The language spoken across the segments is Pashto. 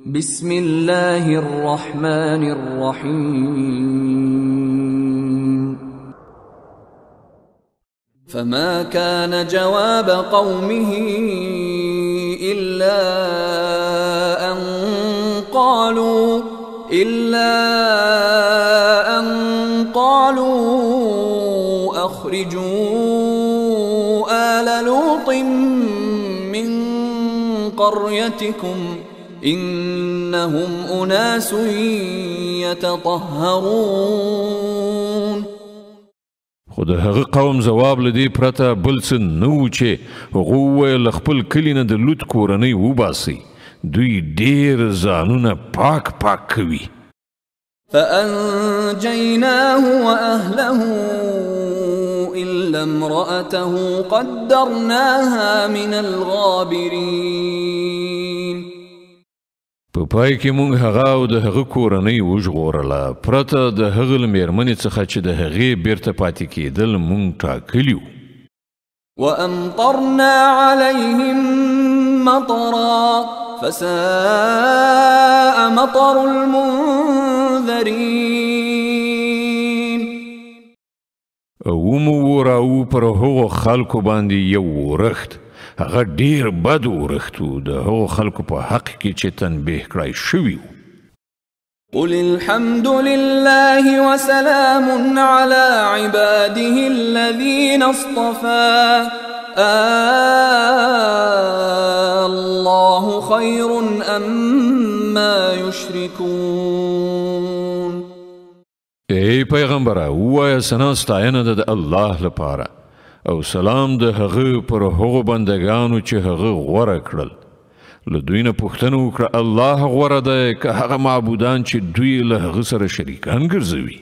بسم الله الرحمن الرحيم فما كان جواب قومه إلا أن قالوا أخرجوا آل لوط من قريتكم إنهم أناس يتطهرون. خو د هغه قوم جواب لدی پرته بل څه نه و چې هغو وویل خپل کلي نه د لوط کورنۍ وباسئ، دوی ډېر ځانونه پاک کوي. فأنجيناه وأهله إلا امرأته قدرناها من الغابرين. په پای کې موږ هغه او د هغه کورنۍ وژغورله، پرته د هغه له مېرمنې څخه چې د هغې بیرته پاتې کېدل موږ ټاکلي وو. وأمطرنا عليهم مطرا فساء مطر المنذرين. او مو وراو پر هغو خلکو باندې یو ورښت، هغه ډیر بد ورښت و د هغو خلکو په حق کې چې تنبیه کړای شوي وو. قل الحمد لله وسلام على عباده الذين اصطفى الله خير أما يشركون. ای پیغمبره ووایه ثنا ستاینه ده د الله لپاره او سلام د هغه پر هغو بندگانو چې هغه غوره کړل. له دوی نه پوښتنه وکړه الله غوره دی که هغه معبودان چې دوی له هغه سره شریکان ګرځوي؟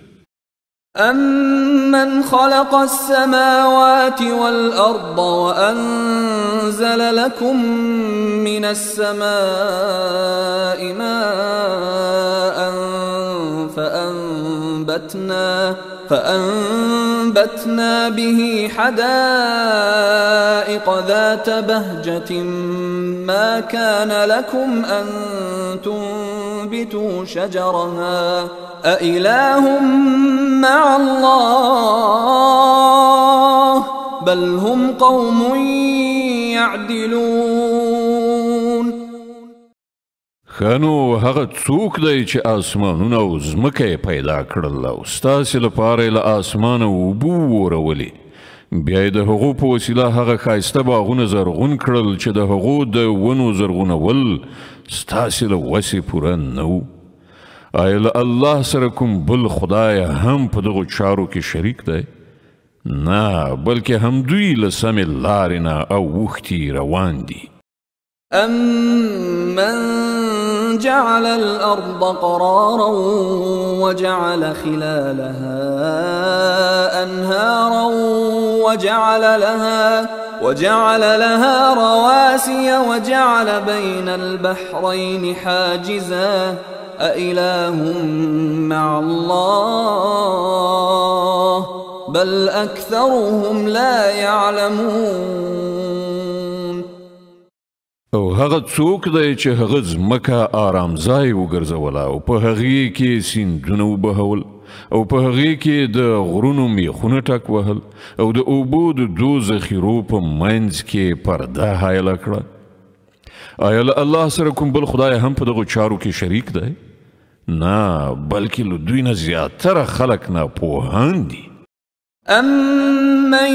أمن خلق السماوات والأرض وأنزل لكم من السماء ماء فأنبتنا به حدائق ذات بهجة ما كان لكم أن تنبتوا شجرها أإله مع الله بل هم قوم يعدلون. خانو هغه څوک دی چې آسمانونه او ځمکه پیدا کړل او ستاسې لپاره یې له آسمانه اوبه وورولې، بیا یې د هغو په وسیله هغه ښایسته باغونه زرغون کړل چې د هغو د ونو زرغونول ستاسې له وسې پوره نه و. آیا له الله سره کوم بل خدای هم په دغو چارو کې شریک دی؟ نه، بلکې همدوی له سمې لارې نه اوښتي روان دي. أمن جعل الأرض قرارا وجعل خلالها أنهارا وجعل لها رواسي وجعل بين البحرين حاجزا أإله مع الله بل أكثرهم لا يعلمون. او هغه څوک دی چې هغه ځمکه آرام ځای وګرځوله او په هغې کې سیندونه وبهول او په هغې کې د غرونو میخونه ټک وهل او د اوبو د دو ذخیرو په منځ کې پرده حایله کړه. آیا له الله سره کوم بل خدای هم په دغو چارو کې شریک دی؟ نه، بلکې له دوی نه زیاتره خلک ناپوهان دي. أمن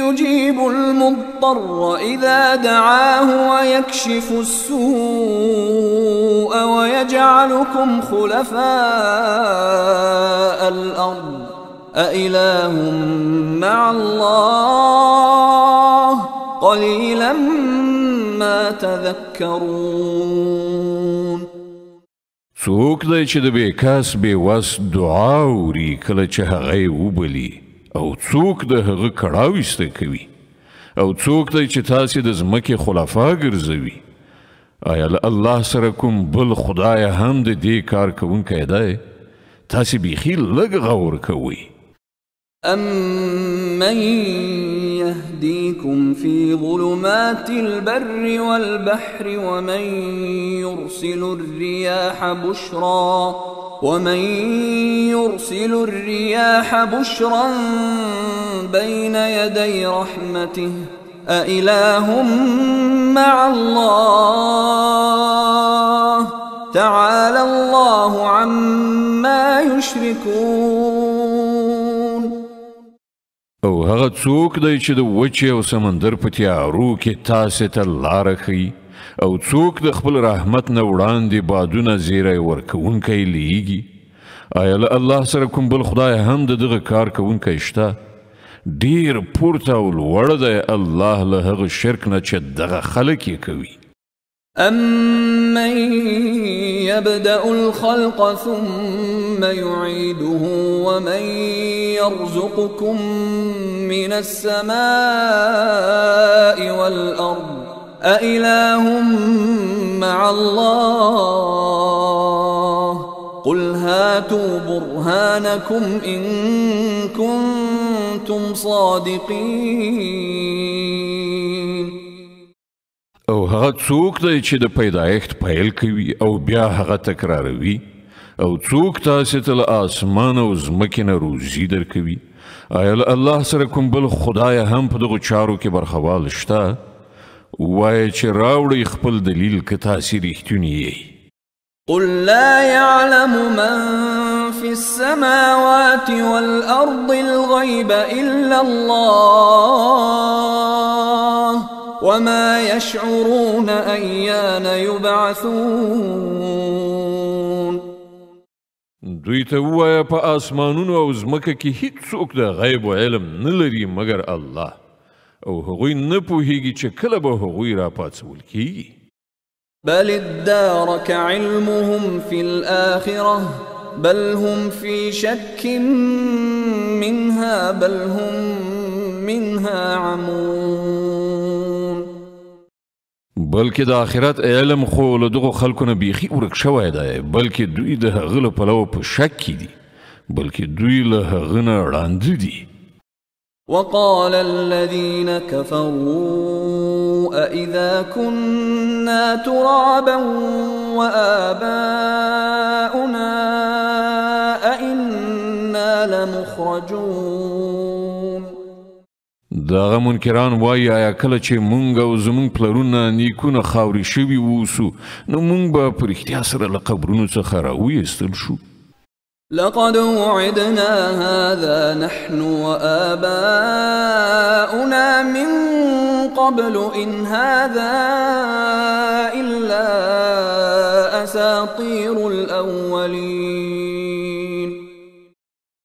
يجيب المضطر إذا دعاه ويكشف السوء ويجعلكم خلفاء الأرض أإله مع الله قليلا ما تذكرون. څوک دی چې د بېکس بېوس دعا اوري کله چې هغه یې وبلي، او څوک د هغه کړاو ایسته کوي، او څوک دی چې تاسې د ځمکې خلفا ګرځوي؟ آیا له الله سره کوم بل خدای هم د دې کار کوونکی دی؟ تاسې بیخي لږ غور کوئ. أمن يهديكم في ظلمات البر والبحر ومن يرسل الرياح بشرا بين يدي رحمته أإله مع الله تعالى الله عما يشركون. او هغه څوک دی چې د وچې او سمندر په تیارو کې تاسې ته لاره ښیي او څوک د خپل رحمت نه وړاندې بادونه زیری ورکوونکی لیږي. آیا له الله سره کوم بل خدای هم د دغه کار کوونکی شته؟ ډېر پورته او لوړ دی الله له هغه شرک نه چې دغه خلک یې کوي. أَمَّن يَبْدَأُ الْخَلْقَ ثُمَّ يُعِيدُهُ وَمَن يَرْزُقُكُم مِّنَ السَّمَاءِ وَالْأَرْضِ أَإِلَٰهٌ مَّعَ اللَّهِ قُلْ هَاتُوا بُرْهَانَكُمْ إِن كُنتُمْ صَادِقِينَ. او هغه څوک دی چې د پیدایښت پیل کوي او بیا هغه تکراروي او څوک تاسې ته له آسمان او ځمکې نه روزي درکوي. آیا له الله سره کوم بل خدای هم په دغو چارو کې برخوال شته؟ وایه چې راوړئ خپل دلیل که تاسې رښتوني یئ. قل لا يعلم من في السماوات والأرض الغيب إلا الله وما يشعرون أيان يبعثون. دوی ته ووایه په آسمانونو او ځمکه کې هیڅوک د غیب و علم نه لري مګر الله او هغوی نه پوهیږي چې کله به هغوی راپاڅول کیږي. بل ادارك علمهم في الآخرة بل هم في شك منها بل هم منها عمون. بلکې د آخرت علم خو له دغو خلکو نه بیخي ورک شوی دی بلکې دوی د هغه له پلوه په شک کې دي بلکې دوی له هغه نه ړانده دي. وقال الذين كفروا أإذا كنا ترابا وآباؤنا أإنا لمخرجون. دغه منکران وایي آیا کله چې مونږ او زمونږ پلرونه نیکونه خاورې شوي ووسو نو مونږ به په رښتیا سره له قبرونو څخه راویستل شو. لقد وعدنا هذا نحن وآباؤنا من قبل إن هذا إلا أساطير الأولين.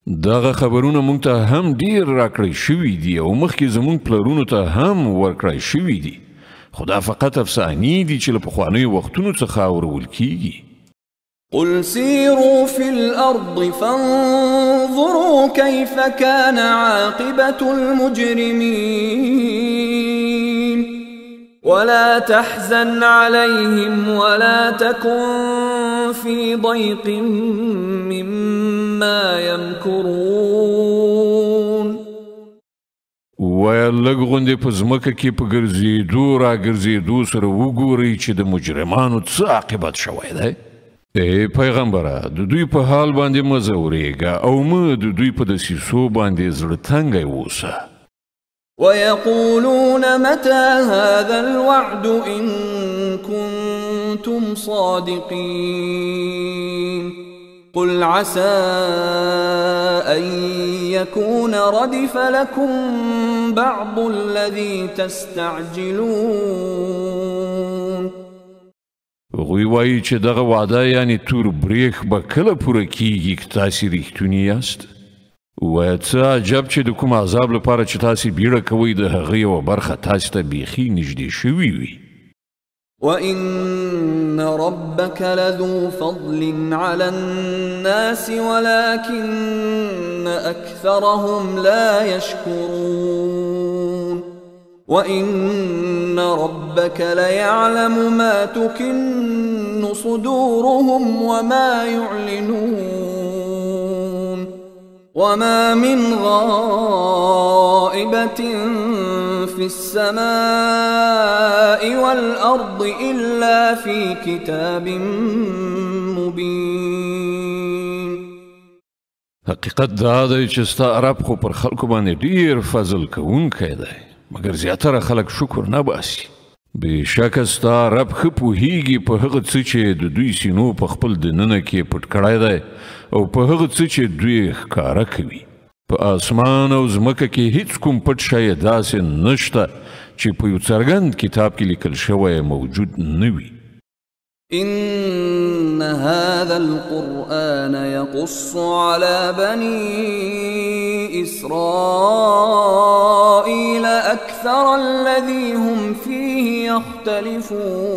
دغه خبرونه مونږ ته هم ډیر راکړی شوي دي او مخکې زمونږ پلرونو ته هم ورکړی شوي دي خو دا فقط افسانې دي چې له پخوانیو وختونو څخه اورول کیږي. قل سيروا في الأرض فانظروا كيف كان عاقبة المجرمين ولا تحزن عليهم ولا تكن في ضيق مما يمكرون. ویا لږ غوندې په ځمکه کې په ګرځېدو راګرځېدو سره وګورئ چې د مجرمانو څه عاقبت شوی دی. ای پیغمبره د دوی په حال باندې مه ځورېږه او مه د دوی په دسیسو باندې زړه تنګی اوسه. ويقولون متى هذا الوعد إن كنتم صادقين قل عسى أن يكون ردف لكم بعض الذي تستعجلون. غوی وایي چې دغه وعده یعنی تور بریخ به کله پوره کیږي که تاسې رښتوني یاست. وایه څه عجب چې د کوم عذاب لپاره چې تاسې بیړه کوئ د هغه یوه برخه تاسې ته بیخي نږدې شوي وي. وإن ربك لذو فضل على الناس ولكن أكثرهم لا يشكرون. وإن ربك ليعلم ما تكن صدورهم وما يعلنون وما من غائبة في السماء والأرض إلا في كتاب مبين. حقیقت دا دی چې ستا رب خو پر خلکو باندې ډیر فضل کوونکی دی، مګر زیاتره خلک شکر نه باسي. بېشکه ستا رب ښه پوهیږي په هغه څه چې د دوی سینو په خپل دننه کې پټ کړی دی او په هغه څه چې دوی ښکاره کوي. په آسمان او ځمکه کې هیڅ کوم پټ شی داسې نشته چې په یو څرګند کتاب کې لیکل شوی موجود نه وي. إن هذا القرآن يقص على بني إسرائيل أكثر الذي هم فيه يختلفون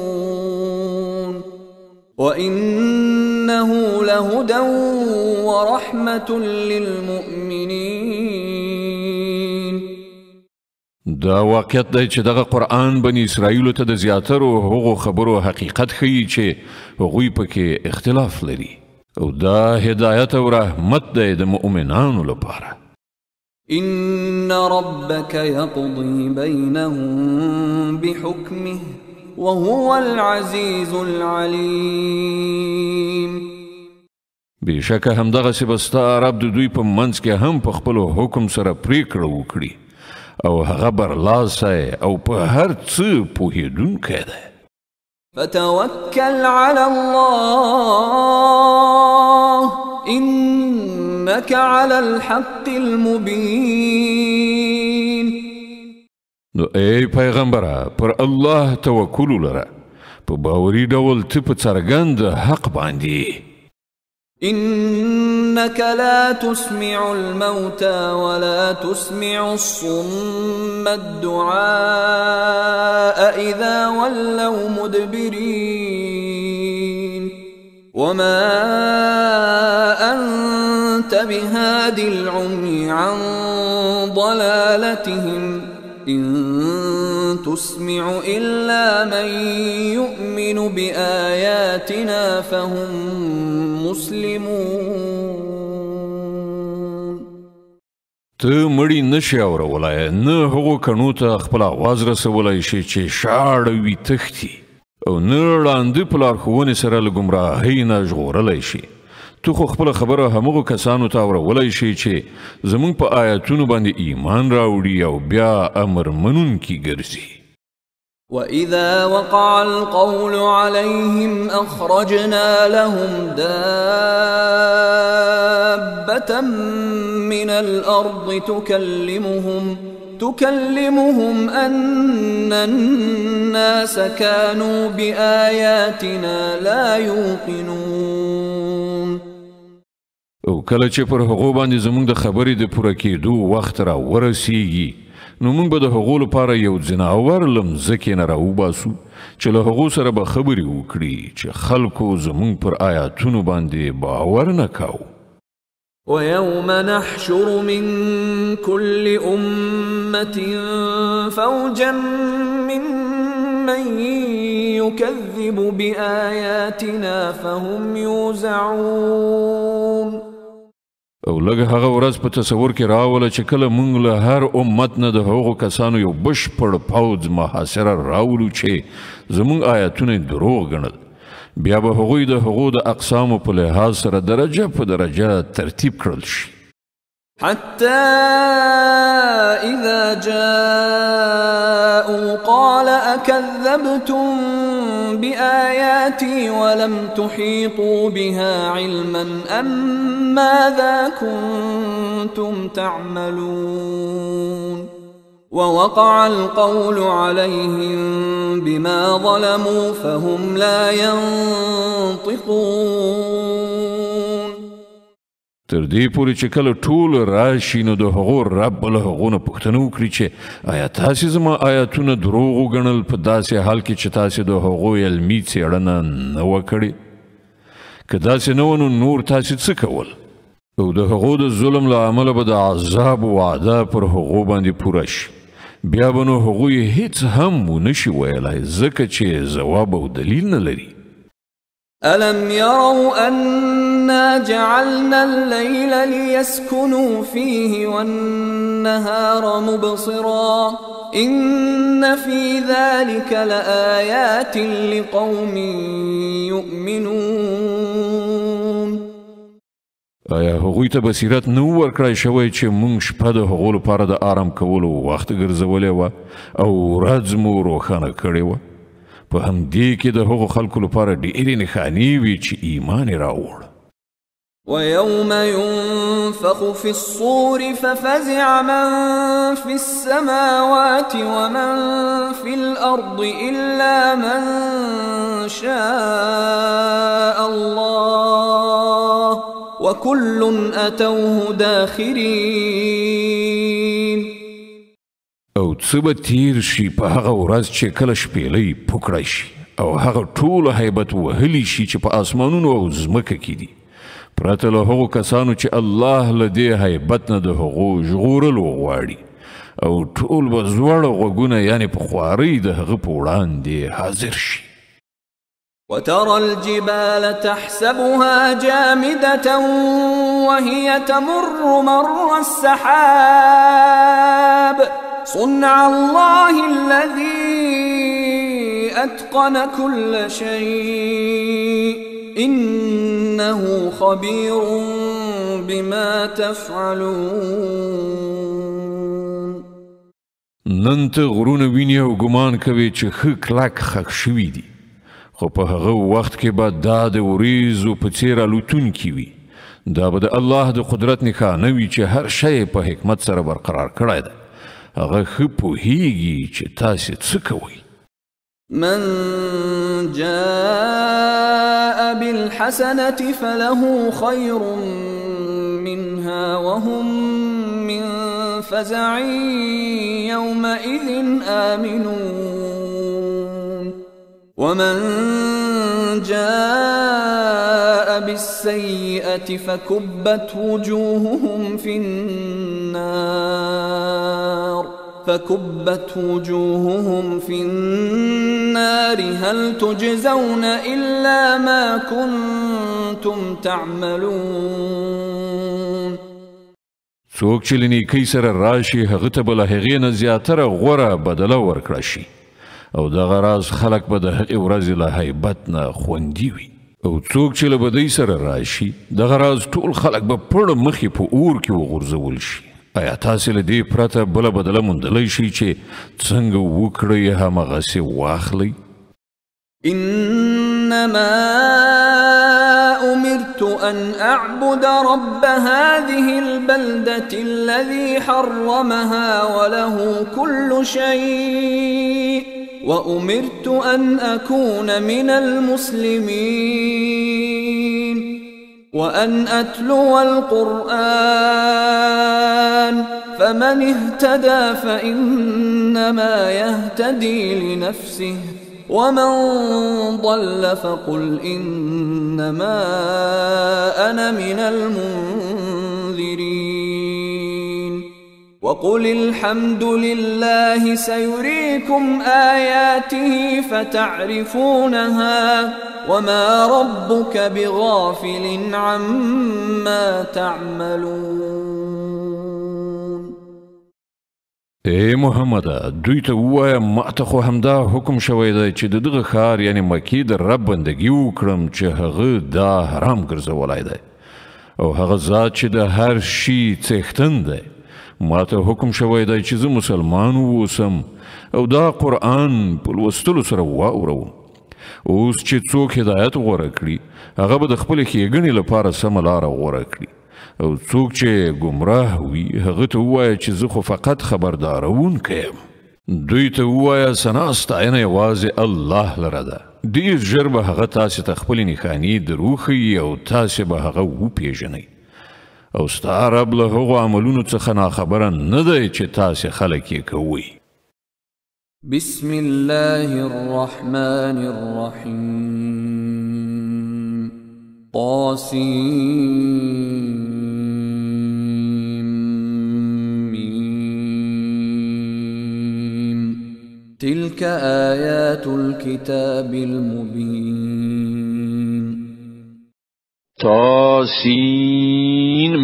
وإنه لهدى ورحمة للمؤمنين. دا واقعیت دی چې دغه قرآن بني اسرائیلو ته د زیاترو هغو خبرو حقیقت ښیي چې هغوی پکې اختلاف لري، او دا هدایت او رحمت دی د مؤمنانو لپاره. إن ربك يقضي بينهم بحكمه وهو العزيز العليم. بېشکه همدغسې به ستا رب د دوی په منځ کې هم په خپلو حکم سره پرېکړه وکړي، او هغه برلاسی او په هر څه پوهېدونکی دی. فتوكل على الله إنك على الحق المبين. نو ای پیغمبره پر الله توکل ولره، په باوري ډول ته په څرګند حق باندې. إنك لا تسمع الموتى ولا تسمع الصم الدعاء إذا ولوا مدبرين وما أنت بهاد العمي عن ضلالتهم إن تسمع إلا من يؤمن بآياتنا فهم مسلمون. ته مړی نشي اورولای، نه هغو کڼو ته خپل آواز رسولی شي چې شاړه وي تښتي، او نه ړانده په لارښوونې سره له ګمراهۍ نه ژغورلی شي. تو خو خپله خبره همغو کسانو ته اورولی شي چې زموږ په آیتونو باندې ایمان راوړي او بیا امر منونکي ګرځي. وإذا وقع القول عليهم أخرجنا لهم دابة من الأرض تكلمهم أن الناس كانوا بآياتنا لا يوقنون. او کله چې پر هغو باندې زموږ د خبرې د پوره کېدو وخت را ورسیږي، نو موږ به د هغو لپاره یو ځناور له مځکې نه راوباسو چې له هغو سره به خبرې وکړي چې خلکو زموږ پر آیاتونو باندې باور نه کاوه. ويوم نحشر من كل أمة فوجا ممن يكذب بآياتنا فهم يوزعون. او لږ هغه ورځ په تصور کې راوله چې کله موږ له هر امت نه د هغو کسانو یو بشپړ پوځ محاصره راولو چې زموږ آیتونه دروغ ګڼل، بیا به هغوی د هغو د اقسامو په لحاظ سره درجه په درجه ترتیب کړل شي. حتى إذا جاءوا قال أكذبتم بآياتي ولم تحيطوا بها علما أم ماذا كنتم تعملون. ووقع القول عليهم بما ظلموا فهم لا ينطقون. تر دې پورې چې کله ټول راشي نو د هغو رب له هغو نه پوښتنه وکړي چې آیا تاسې زما آیاتونه دروغ وګڼل په داسې حال کې چې تاسې د هغوی علمي څېړنه نه وه کړې؟ که داسې نه وه نو نور تاسې څه کول؟ او د هغو د ظلم له امله به د عذاب وعده پر هغو باندې پوره شي، بیا به نو هغوی هیڅ هم ونه شي ویلی ځکه چې ځواب او دلیل نه لري. ألم يروا أنا جعلنا الليل ليسكنوا فيه والنهار مبصرا إن في ذلك لآيات لقوم يؤمنون. آیا هغوی ته بصیرت نه ورکړای شوی چې موږ شپه د هغو لپاره د آرام کولو وخت ګرځولی وه او ورځ مو روښانه کړې وه؟ په همدې کې د هغو خلکو لپاره ډېرې نښانې وي چې ایمان یې راوړ. ويوم ينفخ في الصور ففزع من في السماوات ومن في الأرض إلا من شاء الله وكل أتوه داخرين. او څه به تیر شي په هغه ورځ چې کله شپېلۍ پوکړی شي او هغه ټوله هیبت وهلی شي چې په آسمانونو او ځمکه کې دي، پرته له هغو کسانو چې الله له دې هیبت نه د هغو ژغورلو غواړي، او ټول به زوړ غوږونه یعنې په خوارۍ د هغه په وړاندې حاضر شي. وترى الجبال تحسبها جامدة وهي تمر مر السحاب صنع الله الذي أتقن كل شيء إنه خبير بما تفعلون. نن ته غرونه ویني او ګمان کوي چې ښه کلک خښ شوي دي، خو په هغه وخت کې به دا د وریځو په څېر الوتونکي وي. دا به د الله د قدرت نښانه وي چې هر شی په حکمت سره برقرار کړی دی. هغه ښه پوهیږي چې تاسې څه کوئ. من جاء بالحسنة فله خير منها وهم من فزع يومئذ آمنون ومن جاء بالسيئة فكبت وجوههم في النار هل تجزون إلا ما كنتم تعملون. څوک چې له نیکۍ سره راشي هغه ته به له هغې نه زیاتره غوره بدله ورکړه شي، او دغه راز خلک به د هغې ورځې له هیبت نه خوندي وي. او څوک چې له بدۍ سره راشي دغه راز ټول خلک به پړ مخې په اور کې وغورځول شي. آیا تاسې له دې پرته بله بدله موندلی شئ چې څنګه وکړئ همغسې واخلئ؟ إنما أمرت أن أعبد رب هذه البلدة الذي حرمها وله كل شيء وأمرت أن أكون من المسلمين وأن أتلو القرآن فمن اهتدى فإنما يهتدي لنفسه ومن ضل فقل إنما أنا من المنذرين وقل الحمد لله سيريكم آياته فتعرفونها وما ربك بغافل عما تعملون. ای محمد، دوی ته ووایه ما ته خو همدا حکم شوی دی چې د دغه ښار یعنې مکې د رب بندګي وکړم چې هغه دا حرام ګرځولی دی، او هغه ذات چې د هر شي څښتن دی ما ته حکم شوی دی چې زه مسلمان واوسم او دا قرآن په لوستلو سره واوروم. اوس چې څوک هدایت غوره کړي هغه به د خپلې ښېګڼې لپاره سمه لاره غوره کړي، او څوک چې ګمراه وي هغه ته ووایه چې زه خو فقط خبردارونکی یم. دوی ته ووایه ثنا ستاینه یوازې الله لره ده. ډېر ژر به هغه تاسې ته خپلې نښانې دروښیي او تاسې به هغه وپېژنئ، او ستا رب له هغو عملونو څخه ناخبره نه دی چې تاسې خلک یې کوئ. بسم الله الرحمن الرحيم طاسيم تلك آيات الكتاب المبين تاسین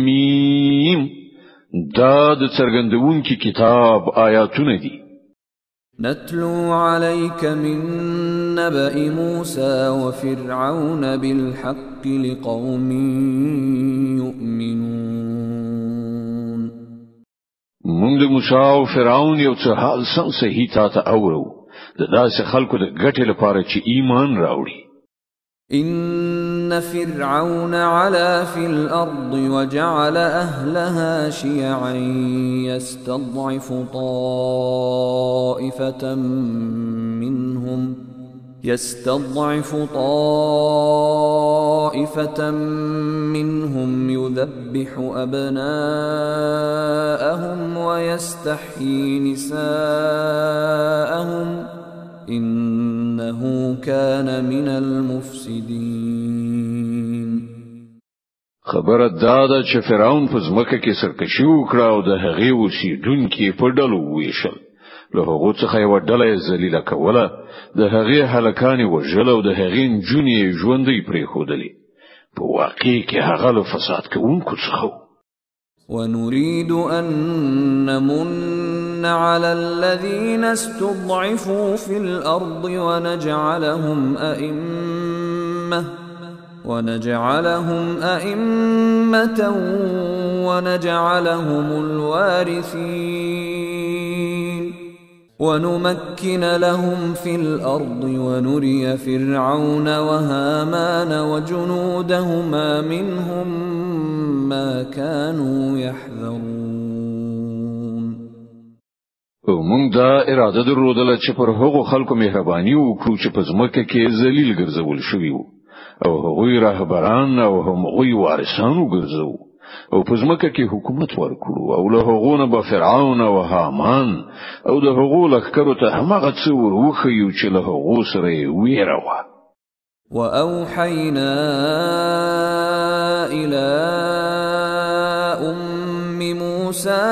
میم دا د څرګندونکي کتاب آیاتونه دي. نتلو عليك من نبأ موسى وفرعون بالحق لقوم يؤمنون. موږ د موسی او فرعون یو څه حال سم صحیح تا اورو د داسې خلکو د ګټې لپاره چې ایمان راوړي. إن فرعون علا في الأرض وجعل أهلها شيعا يستضعف طائفة منهم يذبح أبناءهم ويستحيي نساءهم إنه كان من المفسدين. خبره داده چې فرعون په ځمکه کې سرکشي وکړه او د هغې اوسیدونکي په ډلو وویشل. له هغو څخه یوه ډله یې ذلیله کوله، د هغې هلکانې وژل او د هغې نجونې یې ژوندۍ پرېښودلې. په واقع کې هغه له فساد کوونکو څخه و. ونريد أن نمن على الذين استضعفوا في الأرض ونجعلهم أئمة ونجعلهم الوارثين ونمكن لهم في الأرض ونري فرعون وهامان وجنودهما منهم ما كانوا يحذرون. موږ دا اراده درلودله چې پر هغو خلکو مهرباني وکړو چې په ځمکه کې ذلیل ګرځول شوي وو او هغوی راهبران او هغوی وارثان وګرځو او په ځمکه کې حکومت ورکړو او له هغو نه به فرعون او هامان او د هغو لښکرو ته هماغه څه وروښیو چې له هغو سره یې ویره وه. وأوحينا إلى أم موسى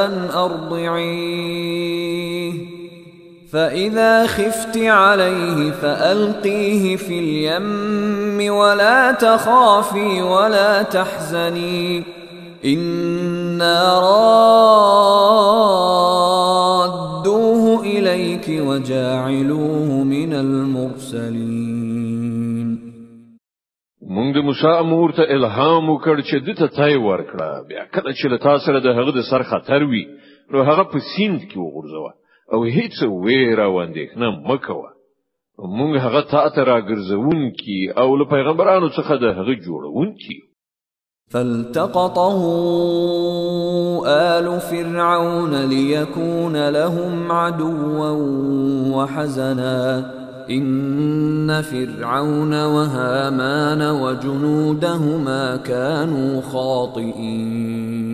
أن أرضعيه فإذا خفت عليه فألقيه في اليم ولا تخافي ولا تحزني إنا رادوه إليك وجاعلوه من المرسلين. موږ د موسی امور ته الهام وکړ چې د ته تای ورکړه، بیا کله چې له تاسو سره د هغه د سر خطر وي نو هغه په سیند کې وغورځوه او هیڅ ویره و اندېښنه مه کوه. موږ هغه ته راګرځونکي او له پیغمبرانو څخه د هغه جوړونکي. فالتقطه آل فرعون ليكون لهم عدوا وحزنا إن فرعون وهامان وجنودهما كانوا خاطئين.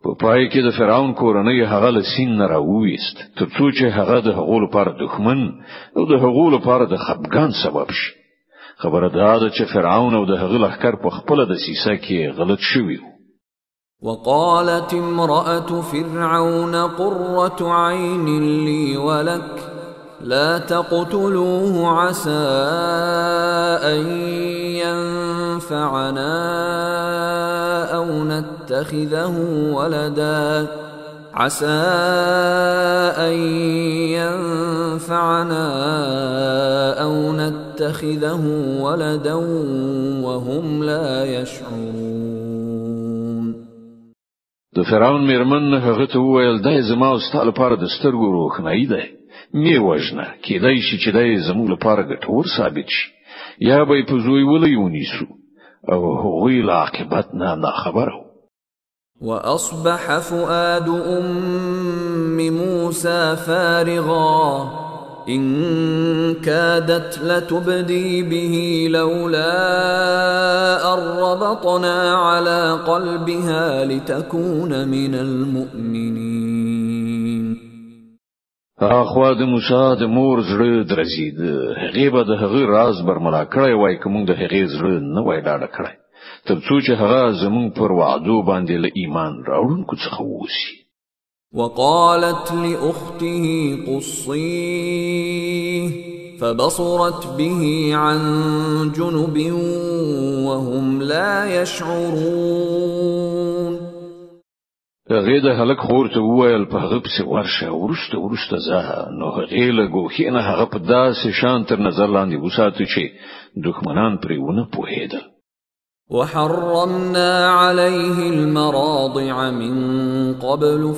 په پای کې د فرعون کورنۍ هغه له سین نه راوویست ترڅو چې هغه د هغو لپاره دښمن او د هغو لپاره د خپګان سبب شي. خبره ده چې فرعون او د هغه لښکر په خپل د سیسه کې غلط شوی. وقالت امرأة فرعون قرة عين لي ولك لا تقتلوه عسى أن ينفعنا أو نتخذه ولدا وهم لا يشعرون. د فرعون میرمن هغه ته وویل دا زما او ستا لپاره د سترګو روښنايي ده، می وژنه کېدای شي چې دا زموږ لپاره ګټور ثابت شي یا به په زوی ولې ونیسو او هغوی له عاقبت نه خبره. وأصبح فؤاد أم موسى فارغا إن كادت لتبدي به لولا أن ربطنا على قلبها لتكون من المؤمنين. اخوا د موسی د مور زړه درزید، هغه به د هغه راز برملا کړی وای کوم د هغه زړه نه وای ډاډه کړی ترڅو چې هغه زمون پر وعدو باندې له ایمان راوړونکو څخه ووسی. وقالت لأخته قصيه فبصرت به عن جنب وهم لا يشعرون. هغه د هلک خور ته وویل په هغه پسې ورشه ورسته زه نو هغه له ګوښې نه هغه په داسې شان تر نظر لاندې وساتو چې دښمنان پرې ونه پوهېدل. وحرمنا عليه المراضع من قبل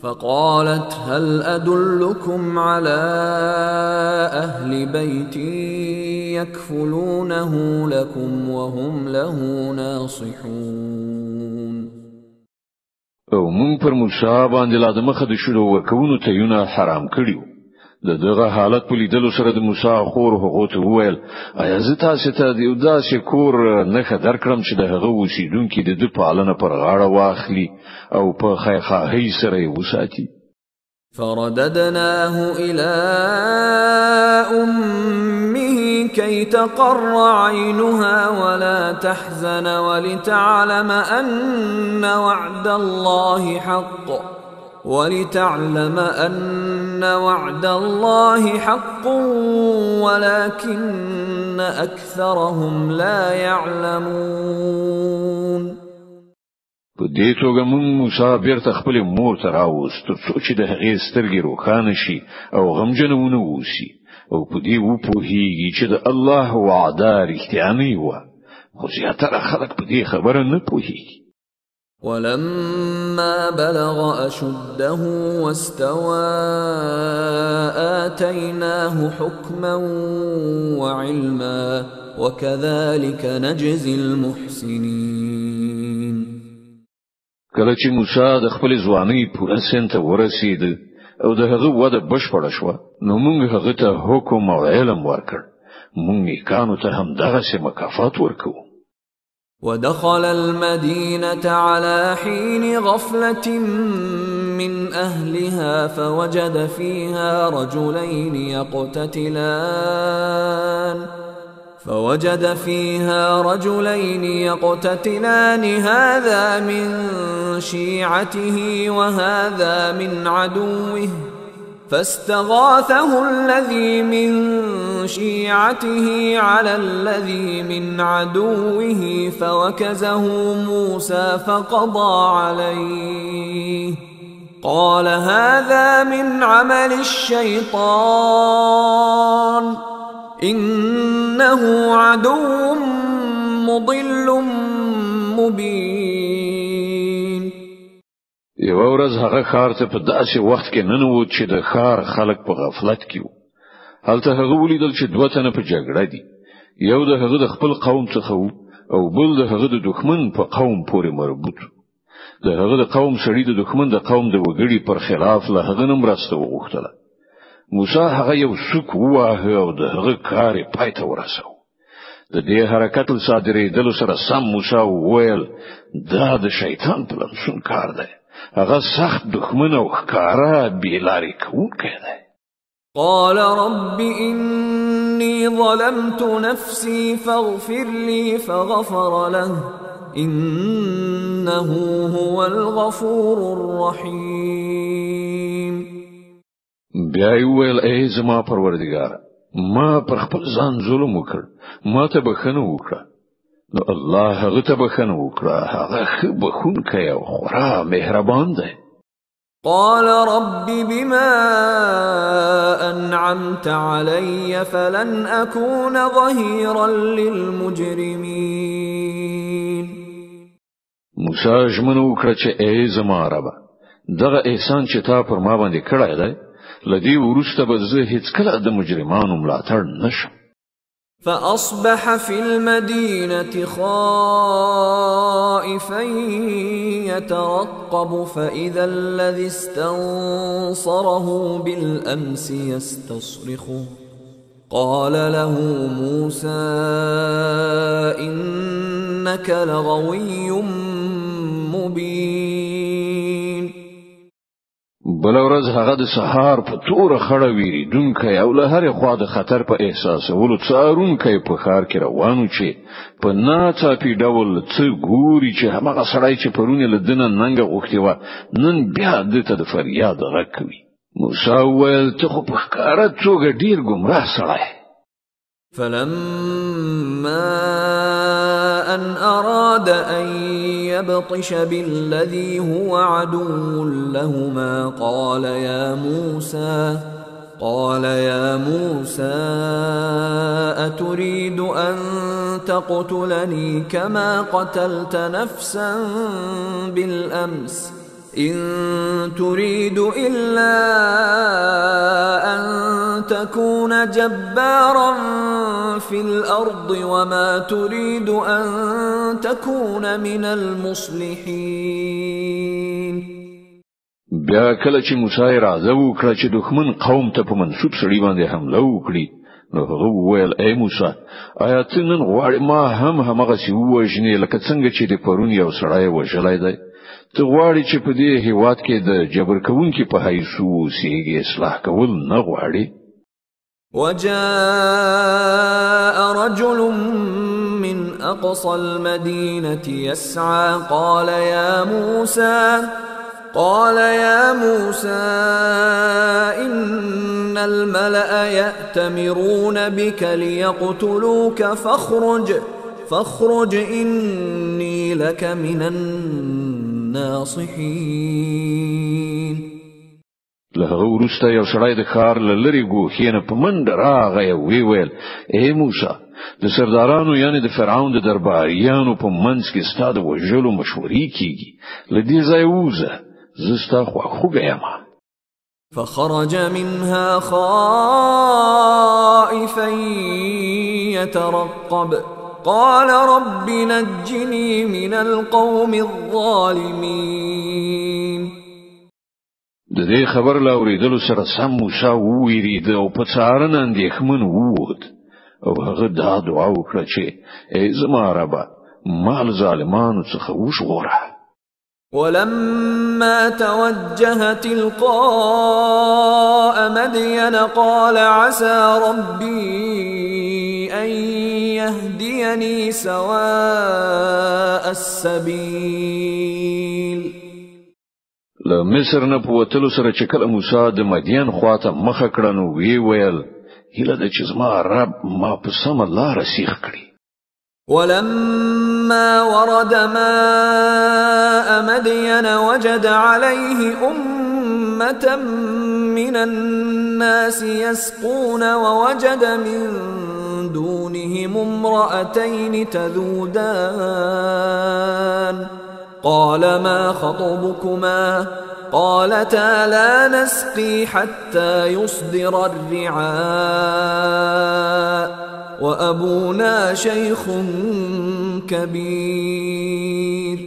فقالت هل أدلكم على أهل بيت يكفلونه لكم وهم له ناصحون. او مون پر موسی باندې لا د مخه د شروع ورکوونو ته یونه حرام کړیو. دغه حالت په لیدلو سره د موسی خور هغه ته وویل آیا زه تاسو ته د یو داسې کور نه خبر کړم چې د هغه اوسیدونکو د پالنه پر غاړه واخلي او په خیرخواهی سره یې وساتي. فرددناه إلى أمه كي تقر عينها ولا تحزن ولتعلم أن وعد الله حق ولكن أكثرهم لا يعلمون. په دې توګه موسی بیرته خپل مور ته راوست ترڅو چې د هغې سترګې روښانه شي او غمجنه ونه اوسي او په دې وپوهیږي چې د الله وعده رښتیا نه وه، خو زیاتره خلک په دې خبره نه پوهیږي. ولما بلغ أشده واستوى آتيناه حكما وعلما وكذلك نجزي المحسنين. کله چې موسی د خپل ځوانۍ پوره سن ته ورسید او د هغه وده بشپړه شوه نو موږ هغه ته حکم او علم ورکړ. موږ کانو ته هم دغه مکافات ورکو. ودخل المدينة على حين غفلة من أهلها فوجد فيها رجلين يقتتلان هذا من شيعته وهذا من عدوه فاستغاثه الذي من شيعته على الذي من عدوه فوكزه موسى فقضى عليه قال هذا من عمل الشيطان إنه عدو مضل مبين. یو ورځ هغه ښار ته په داسې وخت کې ننوت چې د ښار خلک په غفلت کې وو. هلته هغه ولیدل چې دوه تنه په جګړه دي، یو د هغه د خپل قوم څخه وو او بل د هغه د دښمن په قوم پورې مربوط. د هغه د قوم سړي د دښمن د قوم د وګړي پر خلاف له هغه نه مرسته وغوښتله. موسی هغه یو څوک ووهه او د هغه کار یې پای ته ورساوه. د دې حرکت صادرېدلو سره سم موسی وویل دا د شیطان پلمسون کار دی. هغه سخت دښمن او ښکارا بېلارې کوونکی دی. قال رب إني ظلمت نفسي فاغفر لي فغفر له إنه هو الغفور الرحيم. بیا ویل ای زما پروردگار ما پر خپل ځان ظلم وکړ، ما ته بخښنه وکړه. نو الله هغه ته بخښنه وکړه، هغه ښه بخښونکی او خورا مهربان دی. قال رب بما أنعمت علي فلن أكون ظهيرا للمجرمين. موسی ژمنه وکړه چې ای زما رب دغه احسان چې تا پر ما باندې کړی دی لدی ورسته به زه هیڅکله د مجرمانو ملاتړ نشم. فأصبح في المدينة خائفا يترقب فإذا الذي استنصره بالأمس يستصرخه قال له موسى إنك لغوي مبين. بل ورځ هغه د سهار په توره خړه ویریدونکی او له هرې خوا د خطر په احساسولو څارونکی په ښار کې روانو چې په ناڅاپي ډول څه ګوري چې هغه سړی چې پرون له دنه ننګه غوښتي وه نن بیا دته د فریاد غږ کوي. موسی وویل ته خو په ښکاره توګه ډېر ګمراه سړی. فلما أن أراد أن يبطش بالذي هو عدو لهما قال يا موسى أتريد أن تقتلني كما قتلت نفسا بالأمس إن تريد إلا أن تكون جبارا في الأرض وما تريد أن تكون من المصلحين. بیا کله چې موسی راځه وکړه چې دښمن قوم ته په منسوب سړي باندې حمله وکړي نو هغه وویل ای موسی آیا ته نن غواړې ما هم همغسې ووژنې لکه څنګه چې د پرون یو سړی وژلی دی؟ ته غواړې چې په دې هیواد کې د جبر کوونکي په حیث اوسېږې اصلاح کول نه غواړې؟ وجاء رجل من أقصى المدينة يسعى قال يا موسى إن الملأ يأتمرون بك ليقتلوك فاخرج إني لك من الناصحين. له ورسته یو سړی د ښار له لرې ګوښې نه په منډه راغی او ویل ای موسی د سردارانو یعنی د فرعون د درباریانو په منځ کې ستا د وژلو مشورې کیږي له دې ځایه ووځه زه ستا خواخوږی یم. فخرج منها خائفا يترقب قال رب نجني من القوم الظالمين. د دې خبر لا اوریدلو سره سم موسی وویرید او په څارنه اندېښمن ووت او هغه دا دعا وکړه چې ای زما ربه ما له ظالمانو څخه وژغوره. ولما توجه تلقاء مدين قال عسى ربي أن يهديني سواء السبيل. له مصر نه په وتلو سره چې کله موسی د مدین خواته مخه کړه نو وی ویل هیله ده چې زما رب ما په سمه لاره سیخ کړي. ولما ورد ماء مدين وجد عليه أمة من الناس يسقون ووجد من دونهم امرأتين تذودان قال ما خطبكما قالتا لا نسقي حتى يصدر الرعاء وأبونا شيخ كبير.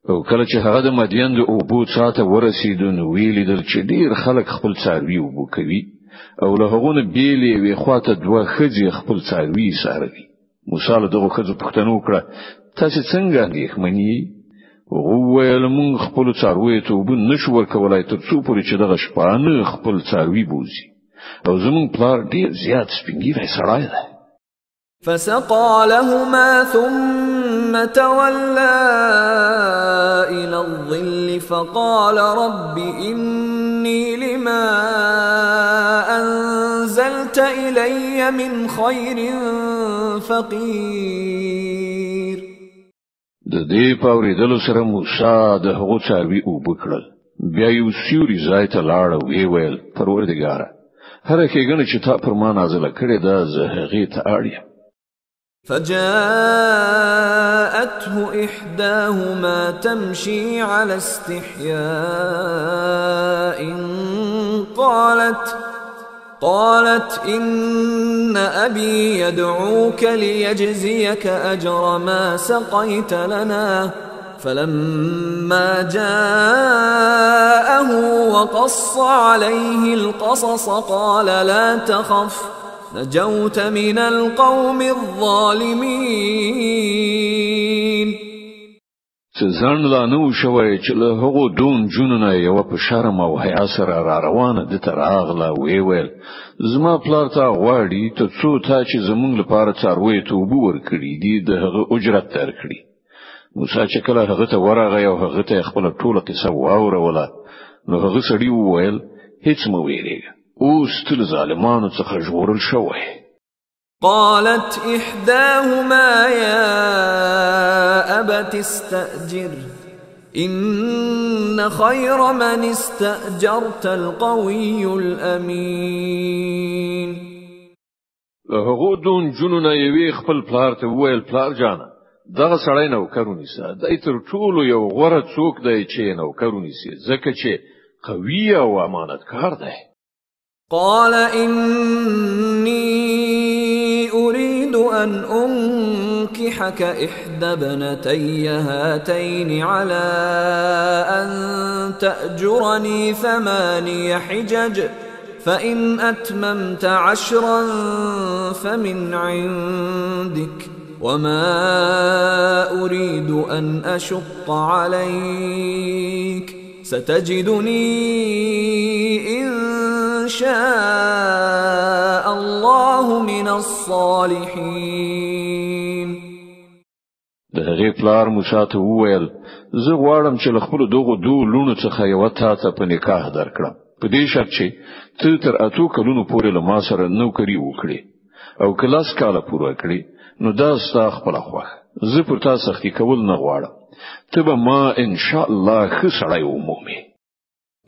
او کله چې هغه د مدین د اوبو څاته ورسېدو نو ویلیدل چې ډیر خلک خپل څاروي اوبو کوي او له هغه نه بیلې وی خواته دوه ښځې خپل څاروي ساروي. موسی له دغه ښځو پوښتنه وکړه تاسو څنګه اندېښمنې؟ هغه وویل موږ خپل څاروي ته اوبه نشو ورکولای تر څو پورې چې دغه شپانه خپل څاروي بوزي او زمون پلار ډیر زیات سپینګیری سړی دی. فسقى لهما ثم تولى إلى الظل فقال رب إني لما أنزلت إلي من خير فقير. د دې په اورېدلو سره موسی د هغو څاروي اوبه کړل بیا یو سیوري ځای ته لاړ او ویل پروردګاره هر ښېګڼه چې تا پر ما نازله کړې ده زه هغې ته اړ یم. فجاءته إحداهما تمشي على استحياء قالت إن أبي يدعوك ليجزيك أجر ما سقيت لنا. فلما جاءه وقص عليه القصص قال لا تخف نجوت من القوم الظالمين. ځان لا نو شوی چې له هغو دون جنونه یو په شرم او حیا سره را روانه د تر اغلا ویل زما پلار ته غواړي ته څو تا چې زمونږ لپاره څاروي ته وبو ورکړي دي د هغه اجرت درکړي. موسی چې کله هغه ته ورغی او هغه ته خپل ټوله قصه واوروله نو هغه سړي وویل هیڅ مه ویریږه، اوس تل ظالمانو څخه ژغورل شوی. قالت إحداهما يا أبت استأجر إن خير من استأجرت القوي الأمين. هغه دون جنونه یوې خپل پلار ته وویل پلار جانه دغه سړی نوکر ونیسه، دی تر ټولو یو غوره څوک دی چې نوکر ونیسي ځکه چې قوي او امانتکار دی. قال إني أريد أن أنكحك إحدى ابنتي هاتين على أن تأجرني 8 حجج فإن أتممت 10 فمن عندك وما أريد أن أشق عليك ستجدني إن شاء الله من الصالحين. د هغې پلار موسی ته وویل زه غواړم چې له خپلو دغو دوو لوڼو څخه یوه تا ته په نکاح درکړم په دې شرط چې ته تر 8 کلونو پورې له ما سره نوکري وکړې او که 10 کاله پوره کړې نو دا ستا خپله خوښه، زه پر تا سختي کول نه غواړم، ته به ما ان شاء الله ښه سړی ومومې.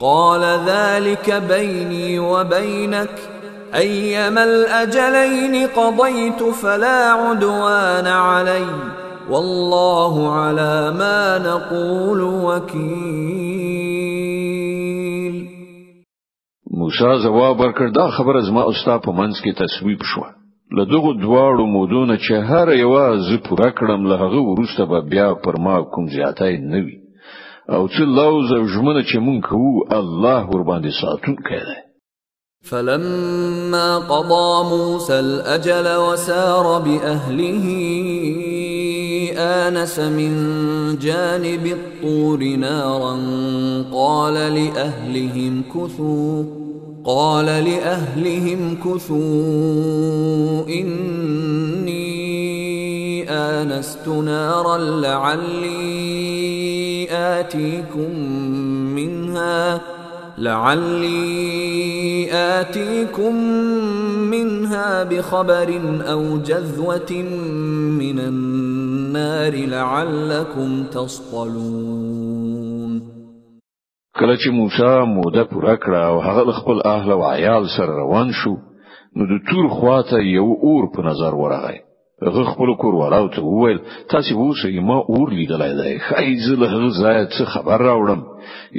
قال ذلك بيني وبينك أيما الأجلين قضيت فلا عدوان علي والله على ما نقول وكيل. موسی جواب ورکړ دا خبره زما او ستا په منځ کې تصویب شوه، له دغو دواړو مودونه چې هر یوه زه پوره کړم له هغه وروسته به بیا پر ما کوم زیاتی نه وي او چې لوز او ژمنه چې مونږ کوو الله ورباندې ساتونکی دی. فلما قضى موسى الأجل وسار بأهله آنس من جانب الطور نارا قال لأهلهم كثوا إني آنست نارا لعلي آتيكم منها بخبر أو جذوة من النار لعلكم تصطلون. کله چې موسی موده پوره کړه او هغه خپل اهل او عیال سره روان شو نو د تور خواته یو اور په نظر ورغی. هغه خپل کور ولاو ته وویل تاسو اوسئ ما اور لیدلای دی، ښایي زه له هغه ځایه څه خبر راوړم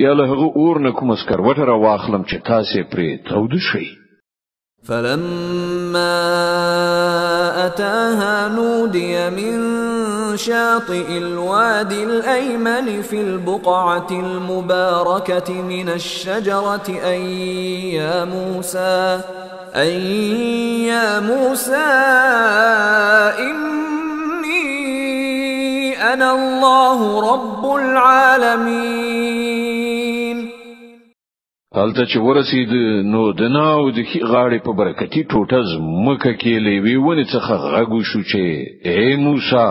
یا له هغه اور نه کومه سکروټه راواخلم چې تاسو پرې تود شئ. فلما أتاها نودي من شاطئ الوادي الأيمن في البقعة المباركة من الشجرة أن يا موسى إني أنا الله رب العالمين. هلته چې ورسید نو د ناو د غاړې په برکتي ټوټه ځمکه کې لیوي ونې څخه غږ وشو چې اے موسی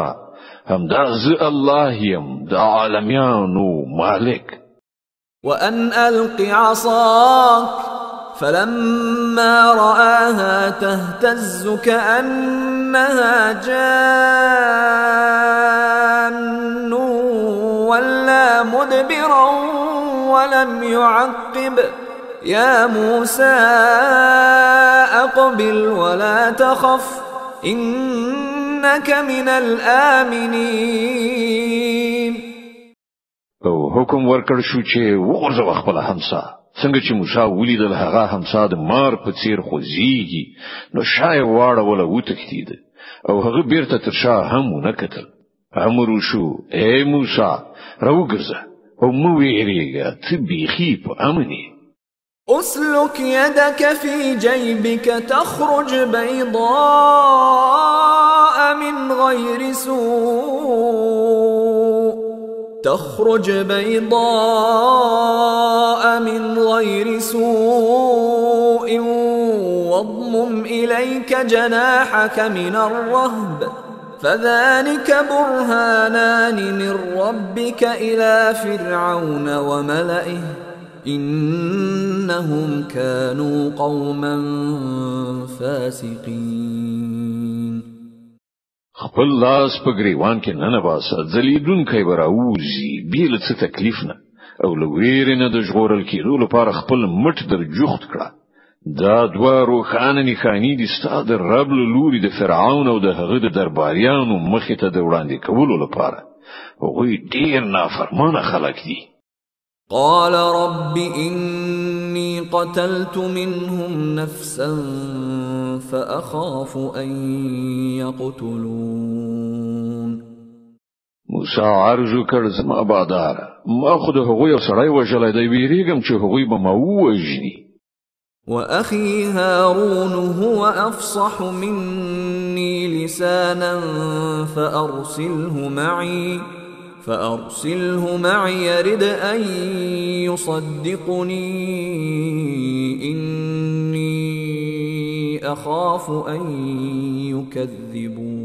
همدا زه الله یم د عالمیانو مالک. وأن ألق عصاك فلما رآها تهتز كأنها جان ولا مدبرا ولم يعقب يا موسى أقبل ولا تخف إنك من الآمنين. او حکم ورکړ شو چې وغورځوه خپله همسا. څنګه چې موسی ولیدل هغه همسا د مار په څیر خوځېږي نو شای واړوله وتښتېد او هغه بیرته تر شا هم ونه کتل. امر وشو اے موسی راوګرځه او مو ویریږه ته بیخي په امن یې. اسلك يدك في جيبك تخرج بيضاء من غير سوء واضمم إليك جناحك من الرهب فذلك برهانان من ربك إلى فرعون وملئه إنهم كانوا قوما فاسقين. خپل لاس په گریوان کې نه باسه، ځلیدونکی به راوځي بې له څه تکلیف نه، او له ویرې نه د ژغورل کېدو لپاره خپل مټ در جوخت کړه. دا دوه روښانه نښانې دي ستا د رب له لوري د فرعون او د هغه د درباریانو مخې ته د وړاندې کولو لپاره. هغوی ډېر نافرمانه خلک دي. قال رب إني قتلت منهم نفسا فأخاف أن يقتلون. موسی عرض وکړ زما باداره، ما خو د هغوی سړی وژلی دی، ویریږم چې هغوی به ما ووژني. وأخي هارون هو أفصح مني لسانا فأرسله معي يرد أن يصدقني إني أخاف أن يكذبون.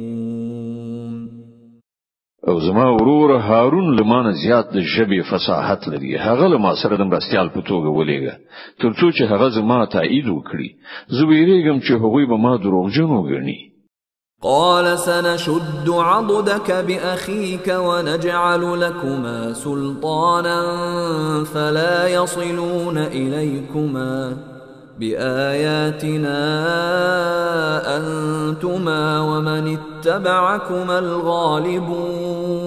او زما ورور هارون لمانه زیات د ژبې فصاحت لري، هغه له ما سره د مرستیال په توګه ولېږه ترڅو چې هغه زما تایید وکړي. زه ویریږم چې هغوی به ما دروغجن وګڼي. قال سنشد عضدك بأخيك ونجعل لكما سلطانا فلا يصلون إليكما بآياتنا أنتما ومن اتبعكما الغالبون.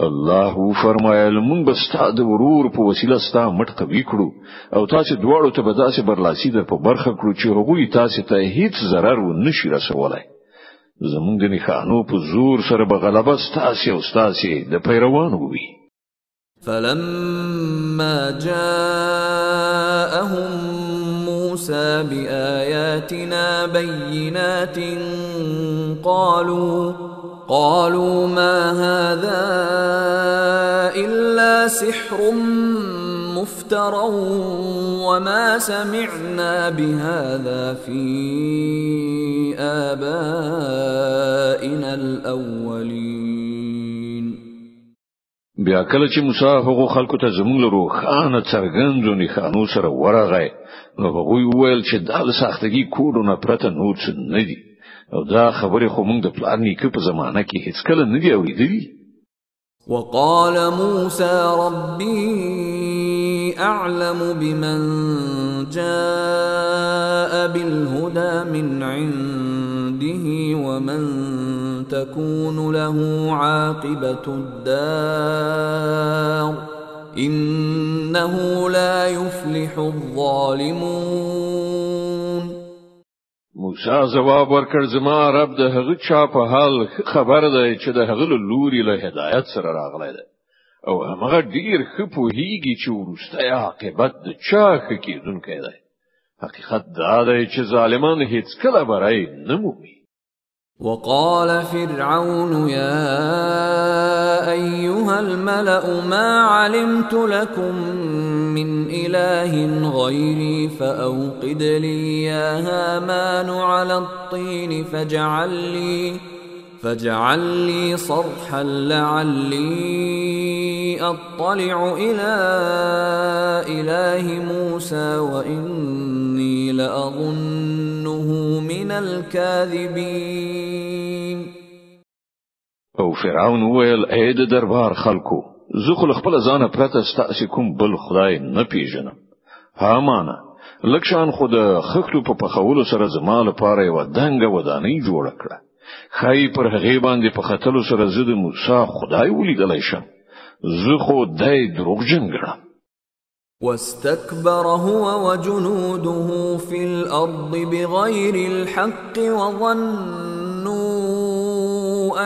الله فرمایل مونږ به ستا د ورور په وسیله ستا مټ قوي کړو او تاسو دواړو ته به داسې برلاسي در په برخه کړو چې هغوی تاسو ته هیڅ ضرر و نشي رسولای. زمونږ د نښانو په زور سره به غلبه ستاسو او ستاسو د پیروانو وي. فلما جاءهم موسى بآياتنا بينات قالوا ما هذا إلا سحر مفترى وما سمعنا بهذا في آبائنا الأولين. بیا کله چې موسی هغه خلکو ته زموږ له روښانه څرګندو نښانو سره ورغی، نو هغوی وویل چې دا له سختګي کوډونه پرته نور څه نه دي، او دا خبرې خو موږ د پلار نیکه په زمانه کې هیڅ کله نه دی اورېدلي. وقال موسى ربي أعلم بمن جاء بالهدى من عنده ومن تكون له عاقبة الدار إنه لا يفلح الظالمون. موسی جواب ورکړ زما رب د هغه چا په حال خبر دی چې د هغه لوري له هدایت سره راغلی دی، او هغه ډیر ښه پوهیږي چې وروستی عاقبت د چا ښه کېدونکی دی. حقیقت دا دی چې ظالمان هیڅ کله بری نه مومي. وقال فرعون يا أيها الملأ ما علمت لكم من إله غيري فأوقد لي يا هامان على الطين فاجعل لي صرحا لعلي أطلع إلى إله موسى وإني لأظنه من الكاذبين. او فرعون ویل اې د دربار خلکو، زه خو خپل ځان پرته ستاسو کوم بل خدای نه پیژنم. هامانه لکشان خو د خښتو په پخولو سره زما لپاره یو دنګه ودانۍ جوړه کړه. خای پر هغه باندې په خطلو سره زه د موسی خدای ولیدلای شم. زه خو دای دروغجن ګڼم. واستكبر هو وجنوده في الأرض بغير الحق وظنوا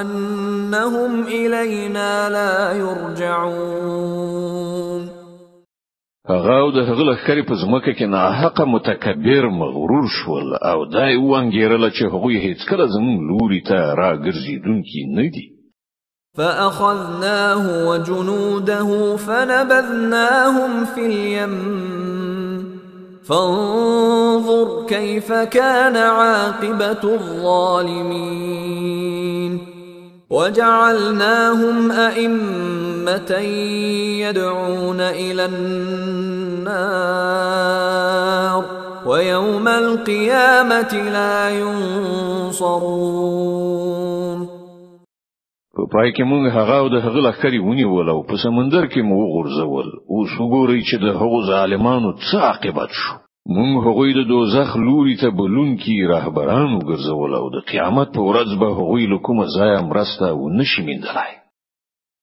أنهم إلينا لا يرجعون. هغه د هغه لخرې په ځمکه کې نه حق متکبر مغرور شول او دای وانګیرل چې هغه هیڅ کله زموږ لوري ته راګرځیدونکي نه دي. فأخذناه وجنوده فنبذناهم في اليم فانظر كيف كان عاقبة الظالمين. وجعلناهم أئمة يدعون إلى النار ويوم القيامة لا ينصرون. په پای کې موږ هغه او د هغه لښکرې ونیول او په سمندر کې مو وغورځول. اوس وګورئ چې د هغو ظالمانو څه عاقبت شو. موږ هغوی د دوزخ لوري ته بلونکي رهبران وګرځول او د قیامت په ورځ به هغوی له کومه ځایه مرسته ونشي موندلی.